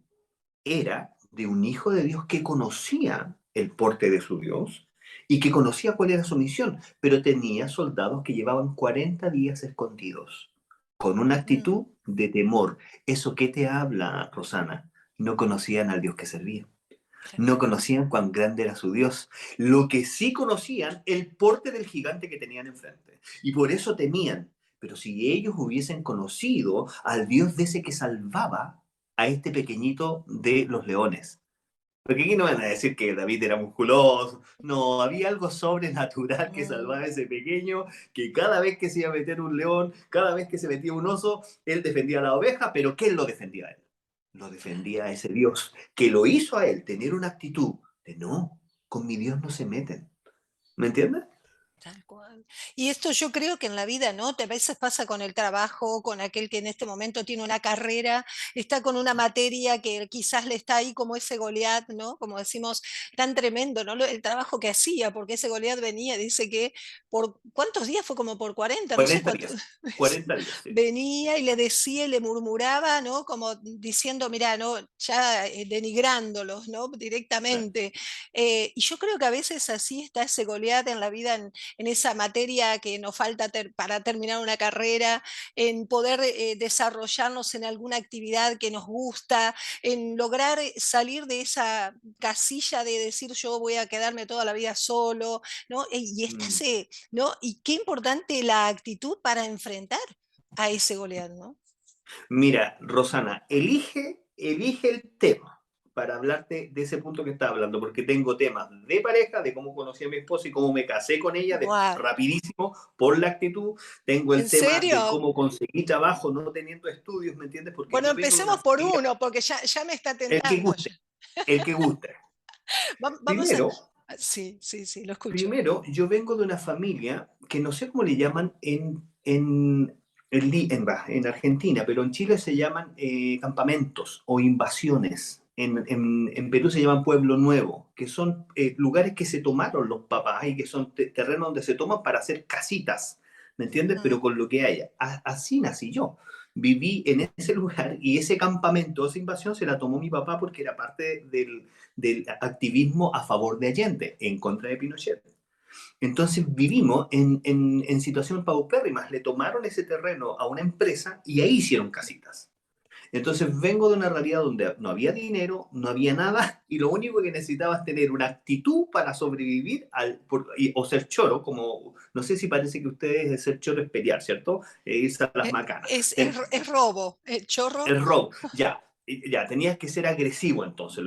Speaker 4: era de un hijo de Dios que conocía el porte de su Dios y que conocía cuál era su misión, pero tenía soldados que llevaban 40 días escondidos, con una
Speaker 3: Mm,
Speaker 4: actitud de temor. ¿Eso qué te habla, Rosana? No conocían al Dios que servían.
Speaker 3: claro.
Speaker 4: No conocían cuán grande era su Dios. Lo que sí conocían, el porte del gigante que tenían enfrente. Y por eso temían. Pero si ellos hubiesen conocido al Dios de ese que salvaba a este pequeñito de los leones. Porque aquí no van a decir que David era musculoso. No, había algo sobrenatural que
Speaker 3: Mm,
Speaker 4: salvaba a ese pequeño, que cada vez que se iba a meter un león, cada vez que se metía un oso, él defendía a la oveja, pero ¿quién lo defendía a él? Lo
Speaker 3: claro.
Speaker 4: defendía a ese Dios, que lo hizo a él tener una actitud de no, con mi Dios no se meten. ¿Me entiendes?
Speaker 3: Tal cual. Y esto yo creo que en la vida, ¿no? A veces pasa con el trabajo, con aquel que en este momento tiene una carrera, está con una materia que quizás le está ahí como ese Goliat, ¿no? Como decimos, tan tremendo, ¿no? El trabajo que hacía, porque ese Goliat venía, dice que por cuántos días fue como por 40, no sé
Speaker 4: 40
Speaker 3: cuántos.
Speaker 4: días. 40 días, sí.
Speaker 3: Venía y le decía y le murmuraba, ¿no? Como diciendo, mira, ¿no? Ya denigrándolos, ¿no? Directamente. Y yo creo que a veces así está ese Goliat en la vida, en esa materia que nos falta para terminar una carrera, en poder desarrollarnos en alguna actividad que nos gusta, en lograr salir de esa casilla de decir yo voy a quedarme toda la vida solo, ¿no? Y
Speaker 4: Mm.
Speaker 3: ¿no? Y qué importante la actitud para enfrentar a ese Goliat, ¿no?
Speaker 4: Mira, Rosana, elige el tema para hablarte de ese punto que estaba hablando, porque tengo temas de pareja, de cómo conocí a mi esposa y cómo me casé con ella,
Speaker 3: Wow.
Speaker 4: rapidísimo, por la actitud. Tengo
Speaker 3: ¿En
Speaker 4: el tema de
Speaker 3: serio?
Speaker 4: cómo conseguí trabajo no teniendo estudios, ¿me entiendes? Porque
Speaker 3: Bueno,
Speaker 4: yo vengo de una
Speaker 3: empecemos por
Speaker 4: familia,
Speaker 3: uno, porque ya me está
Speaker 4: el que
Speaker 3: tentando.
Speaker 4: guste, el que guste.
Speaker 3: Vamos a...
Speaker 4: Primero,
Speaker 3: Sí, sí, sí, lo escucho.
Speaker 4: Primero, yo vengo de una familia que no sé cómo le llaman en Argentina, pero en Chile se llaman campamentos o invasiones. En Perú se llaman pueblo nuevo, que son lugares que se tomaron los papás y que son terrenos donde se toman para hacer casitas, ¿me entiendes?
Speaker 3: Mm,
Speaker 4: Pero con lo que haya. Así nací yo. Viví en ese lugar y ese campamento, esa invasión se la tomó mi papá porque era parte del activismo a favor de Allende, en contra de Pinochet. Entonces vivimos en situación paupérrimas. Le tomaron ese terreno a una empresa y ahí hicieron casitas. Entonces vengo de una realidad donde no había dinero, no había nada, y lo único que necesitabas tener una actitud para sobrevivir o ser choro, como no sé si parece que ustedes de ser choro es pelear, ¿cierto? Irse a las macanas.
Speaker 3: es robo, chorro.
Speaker 4: El robo, ya, tenías que ser agresivo entonces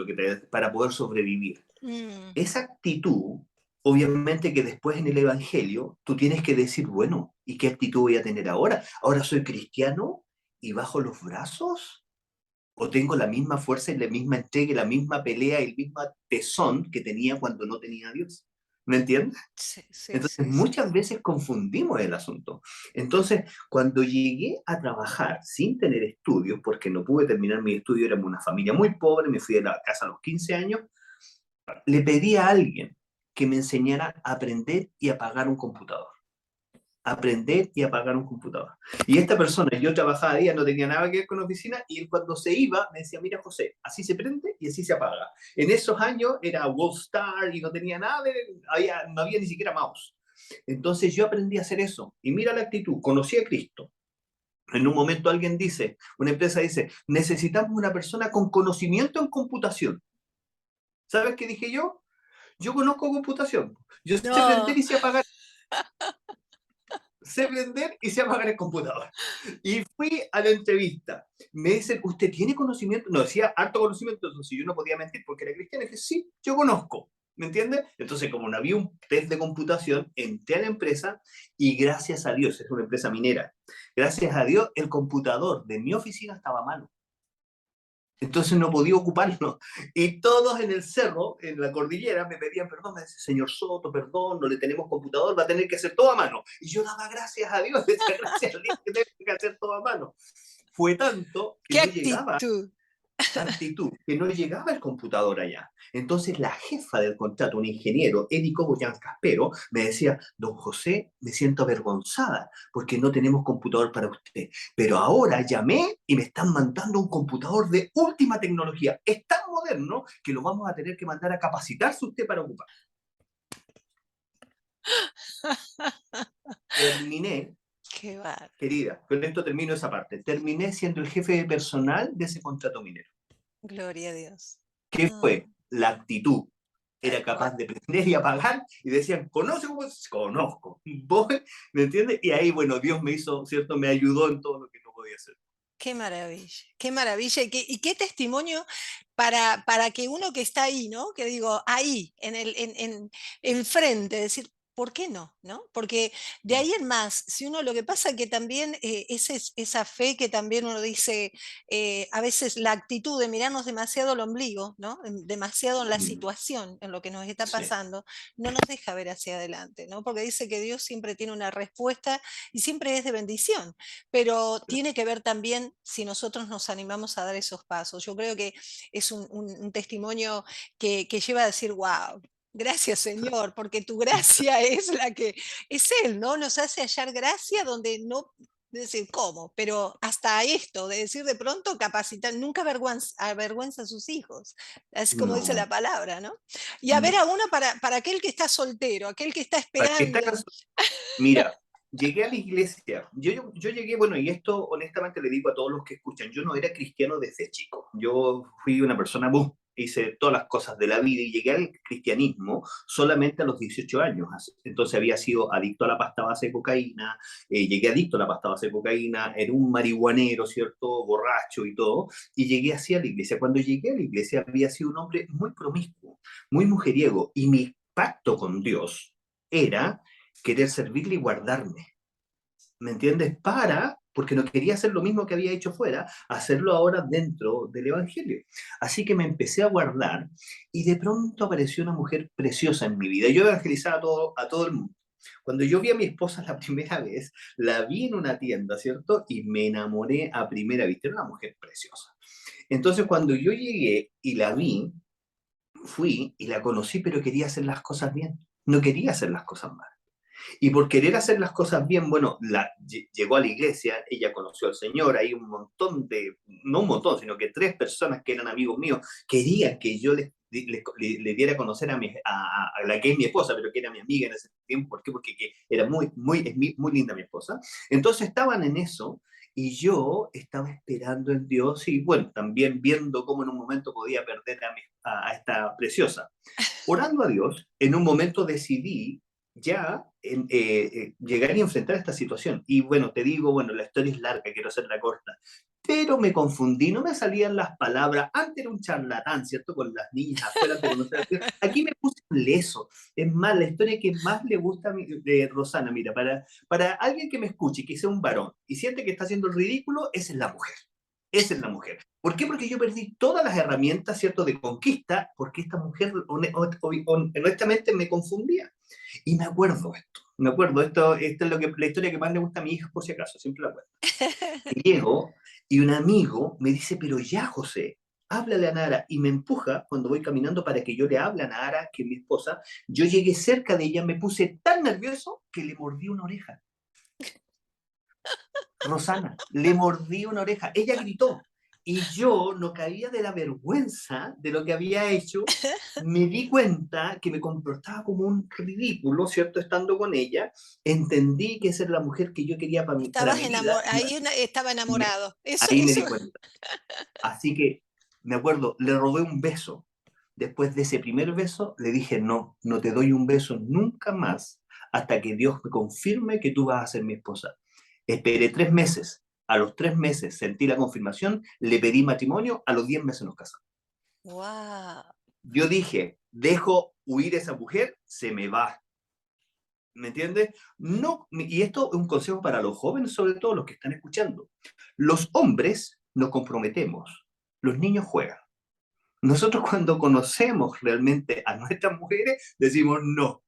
Speaker 4: para poder sobrevivir.
Speaker 3: Mm,
Speaker 4: Esa actitud, obviamente que después en el Evangelio, tú tienes que decir, bueno, ¿y qué actitud voy a tener ahora? ¿Ahora soy cristiano y bajo los brazos? ¿O tengo la misma fuerza y la misma entrega, y la misma pelea y el mismo tesón que tenía cuando no tenía a Dios? ¿Me entiendes?
Speaker 3: sí, sí,
Speaker 4: Entonces,
Speaker 3: sí, sí.
Speaker 4: muchas veces confundimos el asunto. Entonces, cuando llegué a trabajar sin tener estudios, porque no pude terminar mi estudio, éramos una familia muy pobre, me fui de la casa a los 15 años, le pedí a alguien que me enseñara a aprender y apagar un computador. Aprender y apagar un computador. Y esta persona, yo trabajaba día, no tenía nada que ver con la oficina, y él cuando se iba me decía, mira José, así se prende y así se apaga. En esos años era Wallstar y no tenía nada, no había ni siquiera mouse. Entonces yo aprendí a hacer eso. Y mira la actitud, conocí a Cristo. En un momento alguien dice, una empresa dice, necesitamos una persona con conocimiento en computación. ¿Sabes qué dije yo? Yo conozco computación. Yo sé
Speaker 3: No,
Speaker 4: prender y sé apagar. Sé prender y sé apagar el computador. Y fui a la entrevista. Me dicen, ¿usted tiene conocimiento? No, decía harto conocimiento, entonces yo no podía mentir porque era cristiano. Y dije, sí, yo conozco. ¿Me entiendes? Entonces, como no había un test de computación, entré a la empresa y gracias a Dios, es una empresa minera, gracias a Dios, el computador de mi oficina estaba malo. Entonces no podía ocuparlo. Y todos en el cerro, en la cordillera, me pedían perdón, me decían, señor Soto, perdón, no le tenemos computador, va a tener que hacer todo a mano. Y yo daba gracias a Dios, decía gracias a Dios que tengo que hacer todo a mano. Fue tanto que
Speaker 3: qué
Speaker 4: yo llegaba,
Speaker 3: actitud.
Speaker 4: actitud, que no llegaba el computador allá. Entonces la jefa del contrato, un ingeniero, Edico Boyan Caspero, me decía, don José, me siento avergonzada porque no tenemos computador para usted. Pero ahora llamé y me están mandando un computador de última tecnología. Es tan moderno que lo vamos a tener que mandar a capacitarse usted para ocupar. Terminé,
Speaker 3: Qué bárbaro.
Speaker 4: querida, con esto termino esa parte. Terminé siendo el jefe de personal de ese contrato minero.
Speaker 3: Gloria a Dios.
Speaker 4: ¿Qué
Speaker 3: Ah,
Speaker 4: fue? La actitud. Era
Speaker 3: tal
Speaker 4: capaz
Speaker 3: cual.
Speaker 4: de prender y apagar y decían, ¿conoce? Conozco. Voy, ¿me entiendes? Y ahí, bueno, Dios me hizo, ¿cierto? Me ayudó en todo lo que no podía hacer.
Speaker 3: Qué maravilla, qué maravilla y qué testimonio para que uno que está ahí, ¿no? Que digo, ahí, enfrente, decir, ¿por qué no? ¿No? Porque de ahí en más, si uno lo que pasa que también esa fe que también uno dice, a veces la actitud de mirarnos demasiado al ombligo, ¿no? Demasiado en la
Speaker 4: Mm,
Speaker 3: situación, en lo que nos está
Speaker 4: sí,
Speaker 3: pasando, no nos deja ver hacia adelante, ¿no? Porque dice que Dios siempre tiene una respuesta y siempre es de bendición, pero tiene que ver también si nosotros nos animamos a dar esos pasos. Yo creo que es un testimonio que lleva a decir, wow. Gracias, Señor, porque tu gracia es la que es Él, ¿no? Nos hace hallar gracia donde no, decir, ¿cómo? Pero hasta esto, de decir de pronto, capacitar, nunca avergüenza a sus hijos, así como dice la
Speaker 4: no,
Speaker 3: palabra, ¿no? Y a ver
Speaker 4: no.
Speaker 3: a uno para aquel que está soltero, aquel que está
Speaker 4: Para que esta
Speaker 3: esperando.
Speaker 4: Mira, llegué a la iglesia. Yo llegué, bueno, y esto honestamente le digo a todos los que escuchan, yo no era cristiano desde chico. Yo fui una persona, hice todas las cosas de la vida y llegué al cristianismo solamente a los 18 años. Entonces había sido adicto a la pasta base de cocaína, llegué adicto a la pasta base de cocaína, era un marihuanero, ¿cierto? Borracho y todo, y llegué así a la iglesia. Cuando llegué a la iglesia había sido un hombre muy promiscuo, muy mujeriego, y mi pacto con Dios era querer servirle y guardarme. ¿Me entiendes? Porque no quería hacer lo mismo que había hecho fuera, hacerlo ahora dentro del Evangelio. Así que me empecé a guardar y de pronto apareció una mujer preciosa en mi vida. Yo evangelizaba a todo el mundo. Cuando yo vi a mi esposa la primera vez, la vi en una tienda, ¿cierto? Y me enamoré a primera vista. Era una mujer preciosa. Entonces, cuando yo llegué y la vi, fui y la conocí, pero quería hacer las cosas bien. No quería hacer las cosas mal. Y por querer hacer las cosas bien, bueno, llegó a la iglesia, ella conoció al Señor, hay un montón no un montón, sino que 3 personas que eran amigos míos querían que yo le diera a conocer a la que es mi esposa, pero que era mi amiga en ese tiempo. ¿Por qué? Porque que era muy linda mi esposa. Entonces estaban en eso y yo estaba esperando en Dios y bueno, también viendo cómo en un momento podía perder a esta preciosa. Orando a Dios, en un momento decidí ya llegar y enfrentar esta situación. Y bueno, te digo, bueno, la historia es larga, quiero hacerla corta, pero me confundí, no me salían las palabras. Antes era un charlatán, ¿cierto? Con las niñas afuera, pero no sé. Aquí me puse un leso. Es más, la historia que más le gusta de Rosana, mira, para alguien que me escuche, que sea un varón y siente que está haciendo el ridículo, esa es la mujer. Esa es la mujer. ¿Por qué? Porque yo perdí todas las herramientas, ¿cierto?, de conquista, porque esta mujer honestamente me confundía. Y me acuerdo, esto es la historia que más le gusta a mi hija, por si acaso, siempre la cuento. Llego y un amigo me dice, pero ya, José, háblale a Nara, y me empuja cuando voy caminando para que yo le hable a Nara, que es mi esposa. Yo llegué cerca de ella, me puse tan nervioso que le mordí una oreja. Rosana, le mordí una oreja. Ella gritó y yo no caía de la vergüenza de lo que había hecho. Me di cuenta que me comportaba como un ridículo, ¿cierto? Estando con ella, entendí que esa era la mujer que yo quería para
Speaker 3: Estabas
Speaker 4: mi vida.
Speaker 3: ahí estaba enamorado.
Speaker 4: Ahí me di cuenta. Así que me acuerdo, le robé un beso. Después de ese primer beso, le dije, no, no te doy un beso nunca más hasta que Dios me confirme que tú vas a ser mi esposa. Esperé 3 meses. A los 3 meses sentí la confirmación, le pedí matrimonio, a los 10 meses nos casamos.
Speaker 3: Wow.
Speaker 4: Yo dije, dejo huir a esa mujer, se me va. ¿Me entiendes? No, y esto es un consejo para los jóvenes, sobre todo los que están escuchando. Los hombres nos comprometemos, los niños juegan. Nosotros cuando conocemos realmente a nuestras mujeres, decimos no.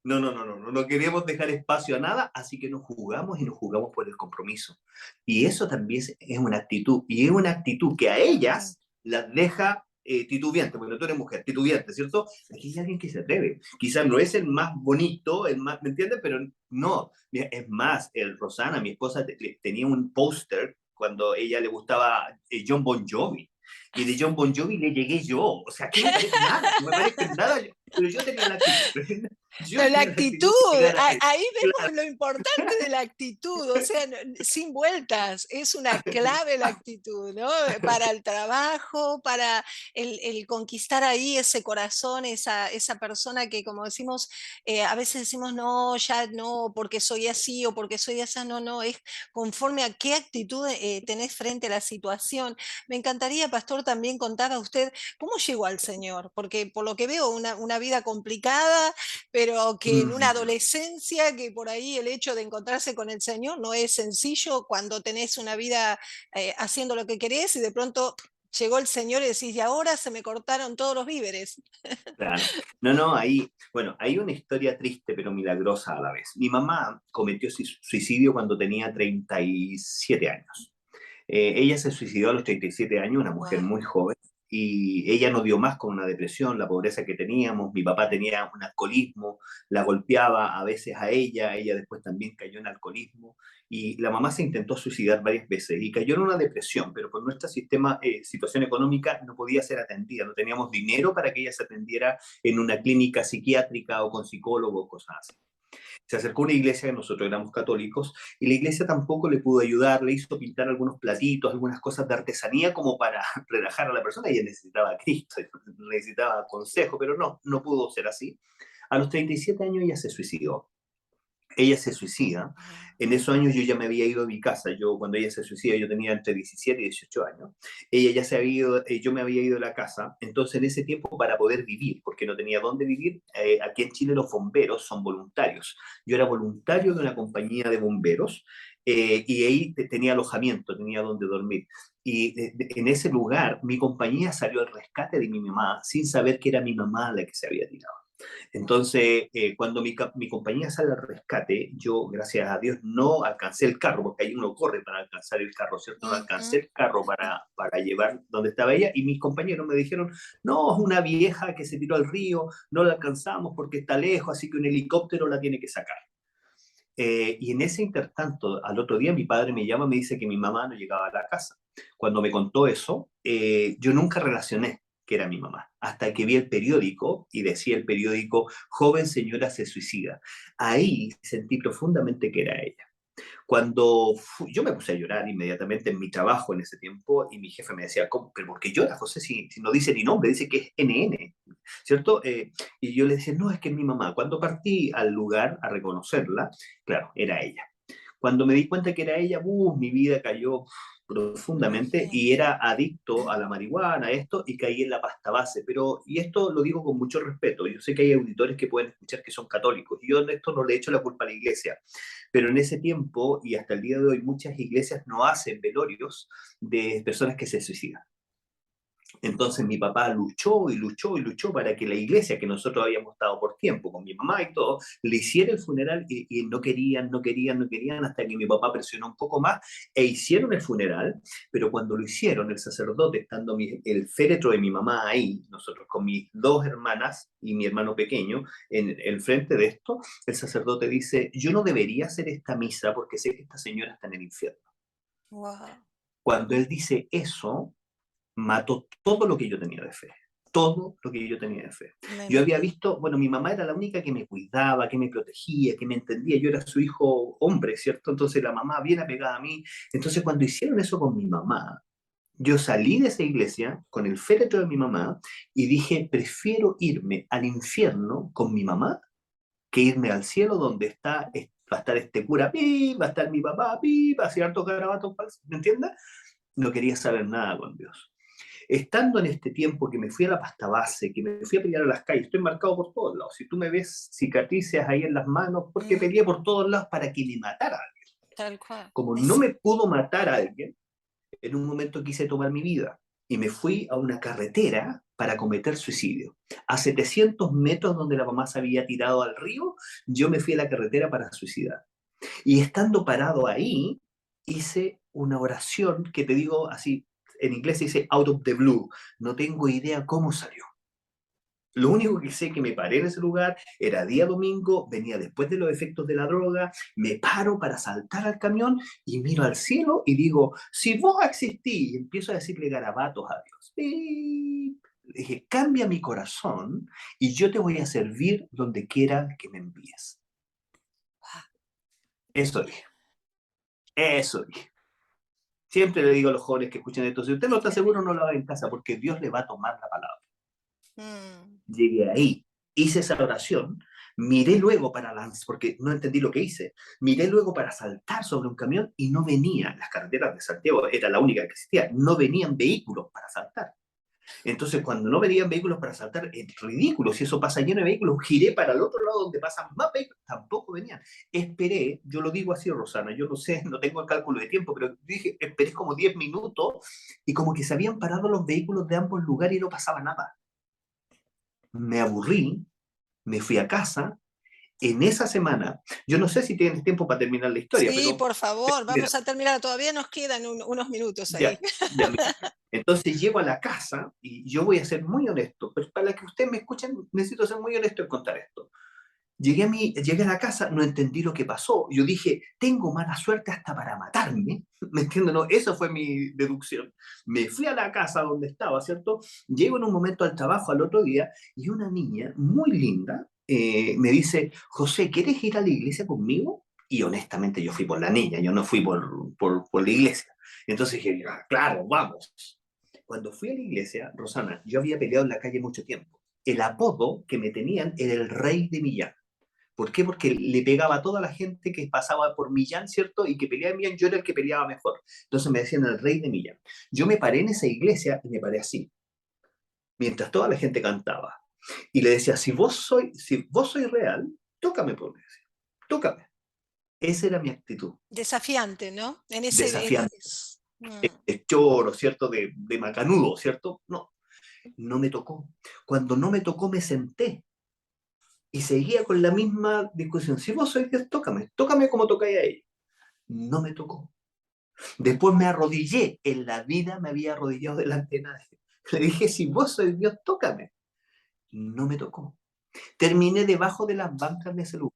Speaker 4: No, no, no, no, no, no queremos dejar espacio a nada, así que nos jugamos y nos jugamos por el compromiso. Y eso también es una actitud, y es una actitud que a ellas las deja titubeantes, bueno, tú eres mujer, titubeante, ¿cierto? Aquí hay alguien que se atreve. Quizás no es el más bonito, el más, ¿me entiendes? Pero no. Mira, es más, el Rosana, mi esposa, tenía un póster cuando ella le gustaba John Bon Jovi. Y de John Bon Jovi le llegué yo. O sea, ¿qué me parece? Nada, no me parece nada. Pero yo tenía la actitud. Yo
Speaker 3: La
Speaker 4: tenía la
Speaker 3: actitud,
Speaker 4: actitud de llegar ahí.
Speaker 3: ahí vemos
Speaker 4: Claro,
Speaker 3: lo importante de la actitud, o sea, sin vueltas, es una clave la actitud, ¿no? Para el trabajo, para el conquistar ahí ese corazón, esa persona que, como decimos, a veces decimos, no, ya no, porque soy así o porque soy esa, no, no, es conforme a qué actitud tenés frente a la situación. Me encantaría, pastor, también contar a usted cómo llegó al Señor, porque por lo que veo, una vida complicada, pero que en una
Speaker 4: mm,
Speaker 3: adolescencia, que por ahí el hecho de encontrarse con el Señor no es sencillo cuando tenés una vida haciendo lo que querés y de pronto llegó el Señor y decís, y ahora se me cortaron todos los víveres.
Speaker 4: claro. No, no, ahí, bueno, hay una historia triste pero milagrosa a la vez. Mi mamá cometió suicidio cuando tenía 37 años. Ella se suicidó a los 37 años, una mujer
Speaker 3: Wow.
Speaker 4: muy joven, y ella no dio más con una depresión, la pobreza que teníamos. Mi papá tenía un alcoholismo, la golpeaba a veces a ella después también cayó en alcoholismo, y la mamá se intentó suicidar varias veces y cayó en una depresión, pero por nuestra situación económica no podía ser atendida, no teníamos dinero para que ella se atendiera en una clínica psiquiátrica o con psicólogos, cosas así. Se acercó a una iglesia, nosotros éramos católicos, y la iglesia tampoco le pudo ayudar, le hizo pintar algunos platitos, algunas cosas de artesanía como para relajar a la persona. Ella necesitaba a Cristo, necesitaba consejo, pero no, no pudo ser así. A los 37 años ella se suicidó. Ella se suicida. En esos años yo ya me había ido de mi casa. Yo, cuando ella se suicida, yo tenía entre 17 y 18 años. Ella ya se había ido, yo me había ido de la casa. Entonces, en ese tiempo, para poder vivir, porque no tenía dónde vivir, aquí en Chile los bomberos son voluntarios. Yo era voluntario de una compañía de bomberos y ahí tenía alojamiento, tenía dónde dormir. Y en ese lugar, mi compañía salió al rescate de mi mamá sin saber que era mi mamá la que se había tirado. Entonces, cuando mi compañía sale al rescate, yo, gracias a Dios, no alcancé el carro, porque ahí uno corre para alcanzar el carro, ¿cierto? No alcancé el carro para llevar donde estaba ella, y mis compañeros me dijeron, no, es una vieja que se tiró al río, no la alcanzamos porque está lejos, así que un helicóptero la tiene que sacar. Y en ese intertanto, al otro día mi padre me llama y me dice que mi mamá no llegaba a la casa. Cuando me contó eso, yo nunca relacioné que era mi mamá, hasta que vi el periódico y decía el periódico, joven señora se suicida. Ahí sentí profundamente que era ella. Yo me puse a llorar inmediatamente en mi trabajo en ese tiempo y mi jefe me decía, ¿cómo? ¿Pero por qué llora, José? Si no dice ni nombre, dice que es NN, ¿cierto? Y yo le decía, no, es que es mi mamá. Cuando partí al lugar a reconocerla, claro, era ella. Cuando me di cuenta que era ella, mi vida cayó profundamente y
Speaker 3: Imagínate.
Speaker 4: era adicto a la marihuana, a esto, y caí en la pasta base. Pero, y esto lo digo con mucho respeto, yo sé que hay auditores que pueden escuchar que son católicos, y yo en esto no le echo la culpa a la iglesia, pero en ese tiempo y hasta el día de hoy muchas iglesias no hacen velorios de personas que se suicidan. Entonces mi papá luchó y luchó y luchó para que la iglesia, que nosotros habíamos estado por tiempo con mi mamá y todo, le hiciera el funeral y no querían, no querían, no querían, hasta que mi papá presionó un poco más e hicieron el funeral, pero cuando lo hicieron, el sacerdote, estando el féretro de mi mamá ahí, nosotros con mis dos hermanas y mi hermano pequeño, en el frente de esto, el sacerdote dice, yo no debería hacer esta misa porque sé que esta señora está en el infierno.
Speaker 3: Wow.
Speaker 4: Cuando él dice eso, mató todo lo que yo tenía de fe. Todo lo que yo tenía de fe.
Speaker 3: Me
Speaker 4: Yo había
Speaker 3: imagino.
Speaker 4: visto, bueno, mi mamá era la única que me cuidaba, que me protegía, que me entendía. Yo era su hijo hombre, ¿cierto? Entonces la mamá bien apegada a mí. Entonces cuando hicieron eso con mi mamá, yo salí de esa iglesia con el féretro de mi mamá y dije, prefiero irme al infierno con mi mamá que irme al cielo donde va a estar este cura, pi, va a estar mi papá, pi, va a hacer hartos garabatos, ¿me entiendes? No quería saber nada con Dios. Estando en este tiempo que me fui a la pasta base, que me fui a pelear a las calles, estoy marcado por todos lados. Si tú me ves cicatrices ahí en las manos, porque
Speaker 3: Mm,
Speaker 4: peleé por todos lados para que me matara alguien.
Speaker 3: tal cual.
Speaker 4: Como no me pudo matar a alguien, en un momento quise tomar mi vida y me fui a una carretera para cometer suicidio. A 700 metros donde la mamá se había tirado al río, yo me fui a la carretera para suicidar. Y estando parado ahí, hice una oración que te digo así, en inglés se dice out of the blue. No tengo idea cómo salió. Lo único que sé es que me paré en ese lugar, era día domingo, venía después de los efectos de la droga, me paro para saltar al camión y miro al cielo y digo, si vos existís, y empiezo a decirle garabatos a Dios. Y dije, cambia mi corazón y yo te voy a servir donde quiera que me envíes. Eso dije, eso dije. Siempre le digo a los jóvenes que escuchen esto, si usted no está seguro, no lo haga en casa, porque Dios le va a tomar la palabra. Llegué ahí, hice esa oración, miré luego para lanzar, porque no entendí lo que hice, miré luego para saltar sobre un camión y no venían, las carreteras de Santiago era la única que existía, no venían vehículos para saltar. Entonces, cuando no venían vehículos para saltar, es ridículo, si eso pasa lleno de vehículos, giré para el otro lado donde pasan más vehículos, tampoco venían. Esperé, yo lo digo así, Rosana, yo no sé, no tengo el cálculo de tiempo, pero dije, esperé como 10 minutos y como que se habían parado los vehículos de ambos lugares y no pasaba nada. Me aburrí, me fui a casa. En esa semana, yo no sé si tienes tiempo para terminar la historia,
Speaker 3: Sí,
Speaker 4: pero
Speaker 3: por favor,
Speaker 4: mira,
Speaker 3: vamos a terminar. Todavía nos quedan unos minutos ahí.
Speaker 4: ya, ya, mira. Entonces llego a la casa y yo voy a ser muy honesto, pero para que ustedes me escuchen necesito ser muy honesto en contar esto. Llegué a la casa, no entendí lo que pasó. Yo dije, tengo mala suerte hasta para matarme. ¿Me entienden? No, eso fue mi deducción. Me fui a la casa donde estaba, ¿cierto? Llego en un momento al trabajo al otro día y una niña muy linda me dice, José, ¿quieres ir a la iglesia conmigo? Y honestamente yo fui por la niña, yo no fui por la iglesia. Entonces dije, "Ah, claro, vamos". Cuando fui a la iglesia, Rosana, yo había peleado en la calle mucho tiempo. El apodo que me tenían era el Rey de Millán. ¿Por qué? Porque le pegaba a toda la gente que pasaba por Millán, ¿cierto? Y que peleaba en Millán, yo era el que peleaba mejor. Entonces me decían el Rey de Millán. Yo me paré en esa iglesia y me paré así, mientras toda la gente cantaba. Y le decía, si vos sois real, tócame por iglesia, tócame. Esa era mi actitud,
Speaker 3: Desafiante, ¿no?
Speaker 4: desafiante,
Speaker 3: Mm.
Speaker 4: de choro, ¿cierto? De macanudo, ¿cierto? No, no me tocó. Cuando no me tocó, me senté y seguía con la misma discusión. Si vos sois Dios, tócame, tócame como tocáis a ellos. No me tocó. Después me arrodillé. En la vida me había arrodillado delante de nadie. Le dije, si vos sois Dios, tócame. No me tocó. Terminé debajo de las bancas de ese lugar.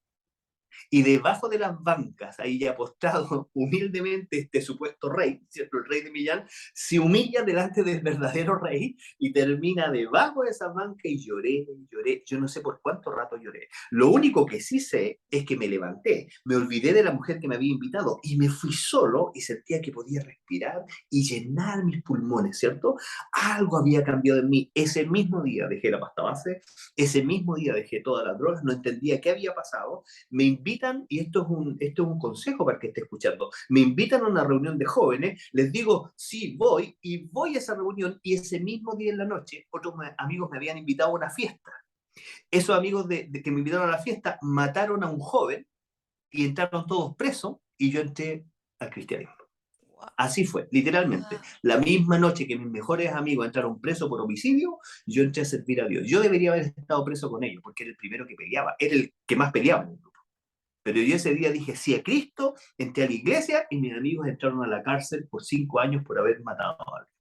Speaker 4: Y debajo de las bancas, ahí ya postrado humildemente este supuesto rey, ¿cierto? El rey de Millán, se humilla delante del verdadero rey y termina debajo de esa banca y lloré, lloré. Yo no sé por cuánto rato lloré. Lo único que sí sé es que me levanté, me olvidé de la mujer que me había invitado y me fui solo y sentía que podía respirar y llenar mis pulmones, ¿cierto? Algo había cambiado en mí. Ese mismo día dejé la pasta base, ese mismo día dejé todas las drogas, no entendía qué había pasado. Me invitan, y esto es un consejo para el que esté escuchando, me invitan a una reunión de jóvenes, les digo, sí, voy, y voy a esa reunión, y ese mismo día en la noche, otros amigos me habían invitado a una fiesta. Esos amigos de que me invitaron a la fiesta mataron a un joven, y entraron todos presos, y yo entré al cristianismo.
Speaker 3: Wow.
Speaker 4: Así fue, literalmente. La misma noche que mis mejores amigos entraron presos por homicidio, yo entré a servir a Dios. Yo debería haber estado preso con ellos, porque era el primero que peleaba, era el que más peleaba en el grupo. Pero yo ese día dije sí a Cristo, entré a la iglesia y mis amigos entraron a la cárcel por 5 años por haber matado a alguien.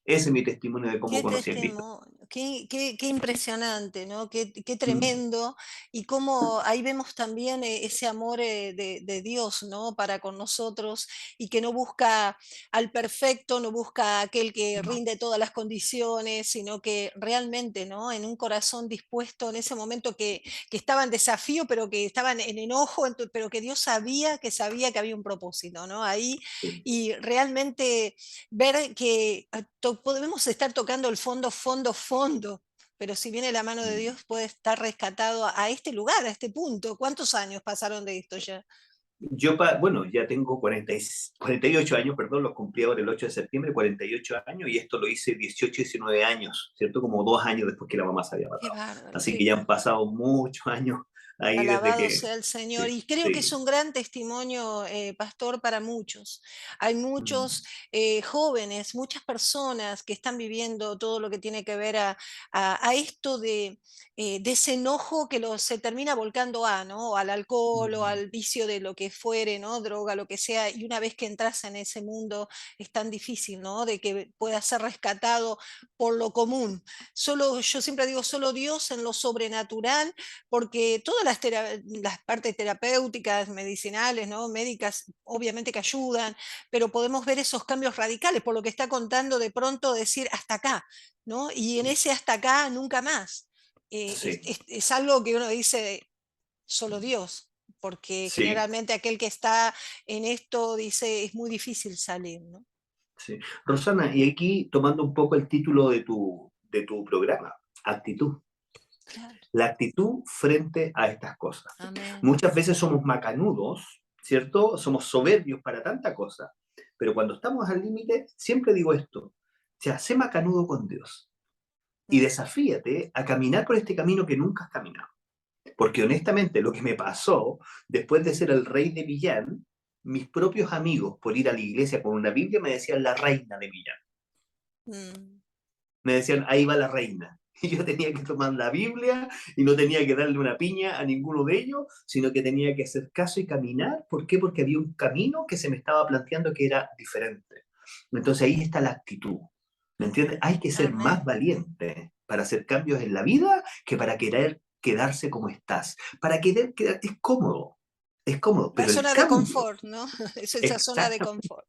Speaker 4: Ese es mi testimonio de cómo
Speaker 3: Qué
Speaker 4: conocí a Cristo.
Speaker 3: testimonio, qué impresionante, ¿no? Qué
Speaker 4: Mm.
Speaker 3: tremendo. Y cómo ahí vemos también ese amor de Dios, ¿no? Para con nosotros y que no busca al perfecto, no busca a aquel que
Speaker 4: No.
Speaker 3: rinde todas las condiciones, sino que realmente, ¿no? En un corazón dispuesto en ese momento que estaba en desafío, pero que estaban en enojo, pero que Dios sabía que había un propósito, ¿no? Ahí
Speaker 4: Sí.
Speaker 3: y realmente ver que podemos estar tocando el fondo, fondo, fondo, pero si viene la mano de
Speaker 4: Mm.
Speaker 3: Dios puede estar rescatado a este lugar, a este punto. ¿Cuántos años pasaron de esto ya?
Speaker 4: Bueno, ya tengo 48 años, perdón, los cumplí ahora el 8 de septiembre, 48 años, y esto lo hice 18, 19 años, ¿cierto? Como 2 años después que la mamá se había
Speaker 3: Qué
Speaker 4: matado.
Speaker 3: bárbaro,
Speaker 4: Así que ya han pasado muchos años ahí desde
Speaker 3: Alabado
Speaker 4: que...
Speaker 3: sea el Señor.
Speaker 4: Sí,
Speaker 3: Y creo que es
Speaker 4: sí.
Speaker 3: un gran testimonio, pastor, para muchos. Hay muchos
Speaker 4: Mm,
Speaker 3: jóvenes, muchas personas que están viviendo todo lo que tiene que ver a esto de ese enojo que se termina volcando ¿no? Al alcohol o
Speaker 4: mm,
Speaker 3: al vicio de lo que fuere, ¿no? Droga, lo que sea. Y una vez que entras en ese mundo es tan difícil, ¿no? De que pueda ser rescatado por lo común. Solo, yo siempre digo, solo Dios en lo sobrenatural, porque todas las partes terapéuticas, medicinales, ¿no? Médicas, obviamente que ayudan, pero podemos ver esos cambios radicales, por lo que está contando de pronto decir hasta acá, ¿no? Y en ese hasta acá nunca más.
Speaker 4: sí,
Speaker 3: Es algo que uno dice, solo Dios, porque
Speaker 4: sí,
Speaker 3: generalmente aquel que está en esto dice, es muy difícil salir, ¿no?
Speaker 4: sí. Rosana, y aquí tomando un poco el título de tu programa, actitud.
Speaker 3: Claro.
Speaker 4: La actitud frente a estas cosas.
Speaker 3: Amén.
Speaker 4: Muchas veces somos macanudos, ¿cierto? Somos soberbios para tanta cosa, pero cuando estamos al límite, siempre digo esto, o sea, sé macanudo con Dios y
Speaker 3: Mm,
Speaker 4: desafíate a caminar por este camino que nunca has caminado. Porque honestamente lo que me pasó después de ser el rey de Millán, mis propios amigos por ir a la iglesia con una Biblia me decían la reina de Millán.
Speaker 3: mm.
Speaker 4: Me decían, ahí va la reina. Y yo tenía que tomar la Biblia y no tenía que darle una piña a ninguno de ellos, sino que tenía que hacer caso y caminar. ¿Por qué? Porque había un camino que se me estaba planteando que era diferente. Entonces ahí está la actitud. ¿Me entiendes? Hay que ser más
Speaker 3: Amén.
Speaker 4: valiente para hacer cambios en la vida que para querer quedarse como estás. Para querer quedarte es cómodo,
Speaker 3: La
Speaker 4: pero el
Speaker 3: zona de
Speaker 4: cambio,
Speaker 3: confort, ¿no? Es esa zona de
Speaker 4: exactamente,
Speaker 3: confort.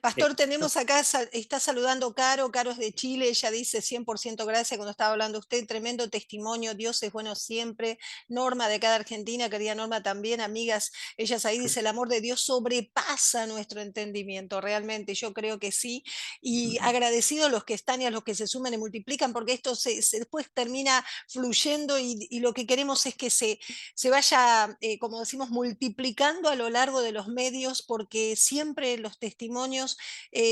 Speaker 3: Pastor, tenemos acá, está saludando Caro, Caro es de Chile, ella dice 100% gracias cuando estaba hablando usted, tremendo testimonio, Dios es bueno siempre. Norma de cada Argentina, querida Norma también, amigas, ellas ahí dice, el amor de Dios sobrepasa nuestro entendimiento, realmente, yo creo que sí, y agradecidos los que están y a los que se suman y multiplican, porque esto después termina fluyendo y lo que queremos es que se vaya, como decimos, multiplicando a lo largo de los medios, porque siempre los testimonios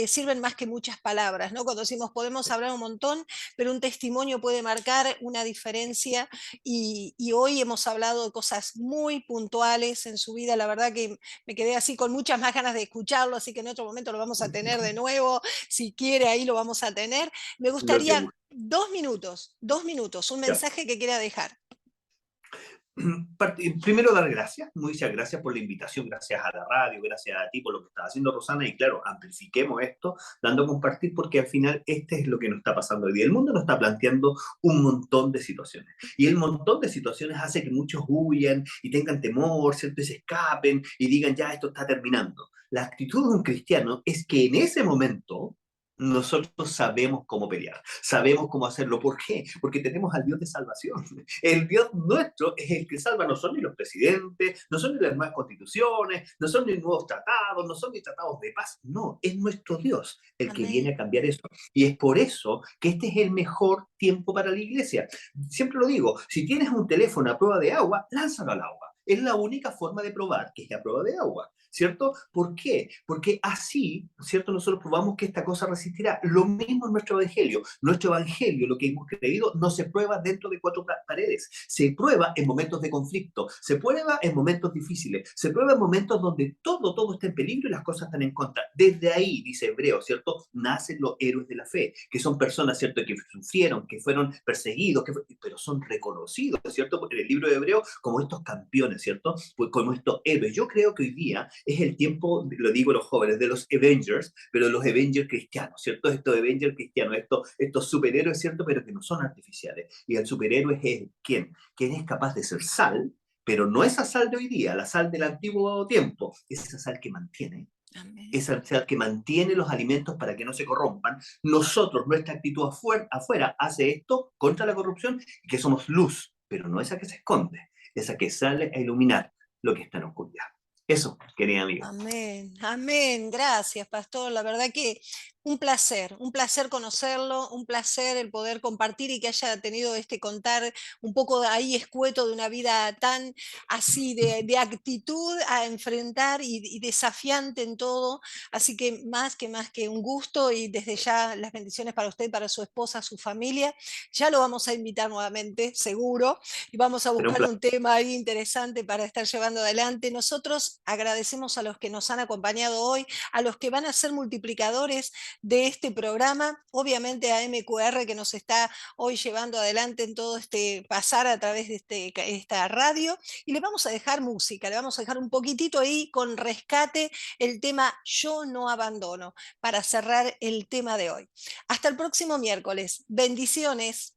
Speaker 3: sirven más que muchas palabras, ¿no? Cuando decimos podemos hablar un montón, pero un testimonio puede marcar una diferencia y hoy hemos hablado de cosas muy puntuales en su vida, la verdad que me quedé así con muchas más ganas de escucharlo, así que en otro momento lo vamos a tener de nuevo, si quiere ahí lo vamos a tener. Me
Speaker 4: lo que
Speaker 3: gustaría
Speaker 4: busco.
Speaker 3: 2 minutos, un mensaje que quiera dejar.
Speaker 4: Primero dar gracias, muchas gracias por la invitación, gracias a la radio, gracias a ti por lo que estás haciendo, Rosana, y claro, amplifiquemos esto, dando a compartir, porque al final este es lo que nos está pasando hoy día. El mundo nos está planteando un montón de situaciones, y el montón de situaciones hace que muchos huyan y tengan temor, ¿cierto? Y se escapen y digan, ya, esto está terminando. La actitud de un cristiano es que en ese momento nosotros sabemos cómo pelear, sabemos cómo hacerlo. ¿Por qué? Porque tenemos al Dios de salvación. El Dios nuestro es el que salva, no son ni los presidentes, no son ni las nuevas constituciones, no son ni nuevos tratados, no son ni tratados de paz. No, es nuestro Dios el que viene
Speaker 3: Amén.
Speaker 4: a cambiar eso. Y es por eso que este es el mejor tiempo para la iglesia. Siempre lo digo, si tienes un teléfono a prueba de agua, lánzalo al agua. Es la única forma de probar que es a prueba de agua. ¿Cierto? ¿Por qué? Porque así, ¿cierto? Nosotros probamos que esta cosa resistirá. Lo mismo en nuestro evangelio. Nuestro evangelio, lo que hemos creído, no se prueba dentro de cuatro paredes. Se prueba en momentos de conflicto, se prueba en momentos difíciles, se prueba en momentos donde todo está en peligro y las cosas están en contra. Desde ahí, dice Hebreo, ¿cierto? Nacen los héroes de la fe, que son personas, ¿cierto? Que sufrieron, que fueron perseguidos, pero son reconocidos, ¿cierto? En el libro de Hebreo como estos campeones, ¿cierto? Pues como estos héroes. Yo creo que hoy día es el tiempo, lo digo a los jóvenes, de los Avengers, pero los Avengers cristianos, ¿cierto? Estos Avengers cristianos, estos superhéroes, ¿cierto? Pero que no son artificiales. Y el superhéroe es ¿quién? Quien es capaz de ser sal, pero no esa sal de hoy día, la sal del antiguo tiempo, es esa sal que mantiene,
Speaker 3: Amén.
Speaker 4: esa sal que mantiene los alimentos para que no se corrompan. Nosotros, nuestra actitud afuera hace esto contra la corrupción, que somos luz, pero no esa que se esconde, esa que sale a iluminar lo que está en oscuridad. Eso, querida amiga.
Speaker 3: Amén, amén. Gracias, pastor. La verdad que Un placer conocerlo, un placer el poder compartir y que haya tenido este contar un poco ahí escueto de una vida tan así de actitud a enfrentar y desafiante en todo. Así que más que un gusto y desde ya las bendiciones para usted, para su esposa, su familia. Ya lo vamos a invitar nuevamente, seguro, y vamos a
Speaker 4: Será un
Speaker 3: buscar
Speaker 4: placer.
Speaker 3: un tema ahí interesante para estar llevando adelante. Nosotros agradecemos a los que nos han acompañado hoy, a los que van a ser multiplicadores de este programa, obviamente a MQR que nos está hoy llevando adelante en todo este pasar a través de esta radio, y le vamos a dejar música, le vamos a dejar un poquitito ahí con rescate el tema Yo no abandono, para cerrar el tema de hoy. Hasta el próximo miércoles. Bendiciones.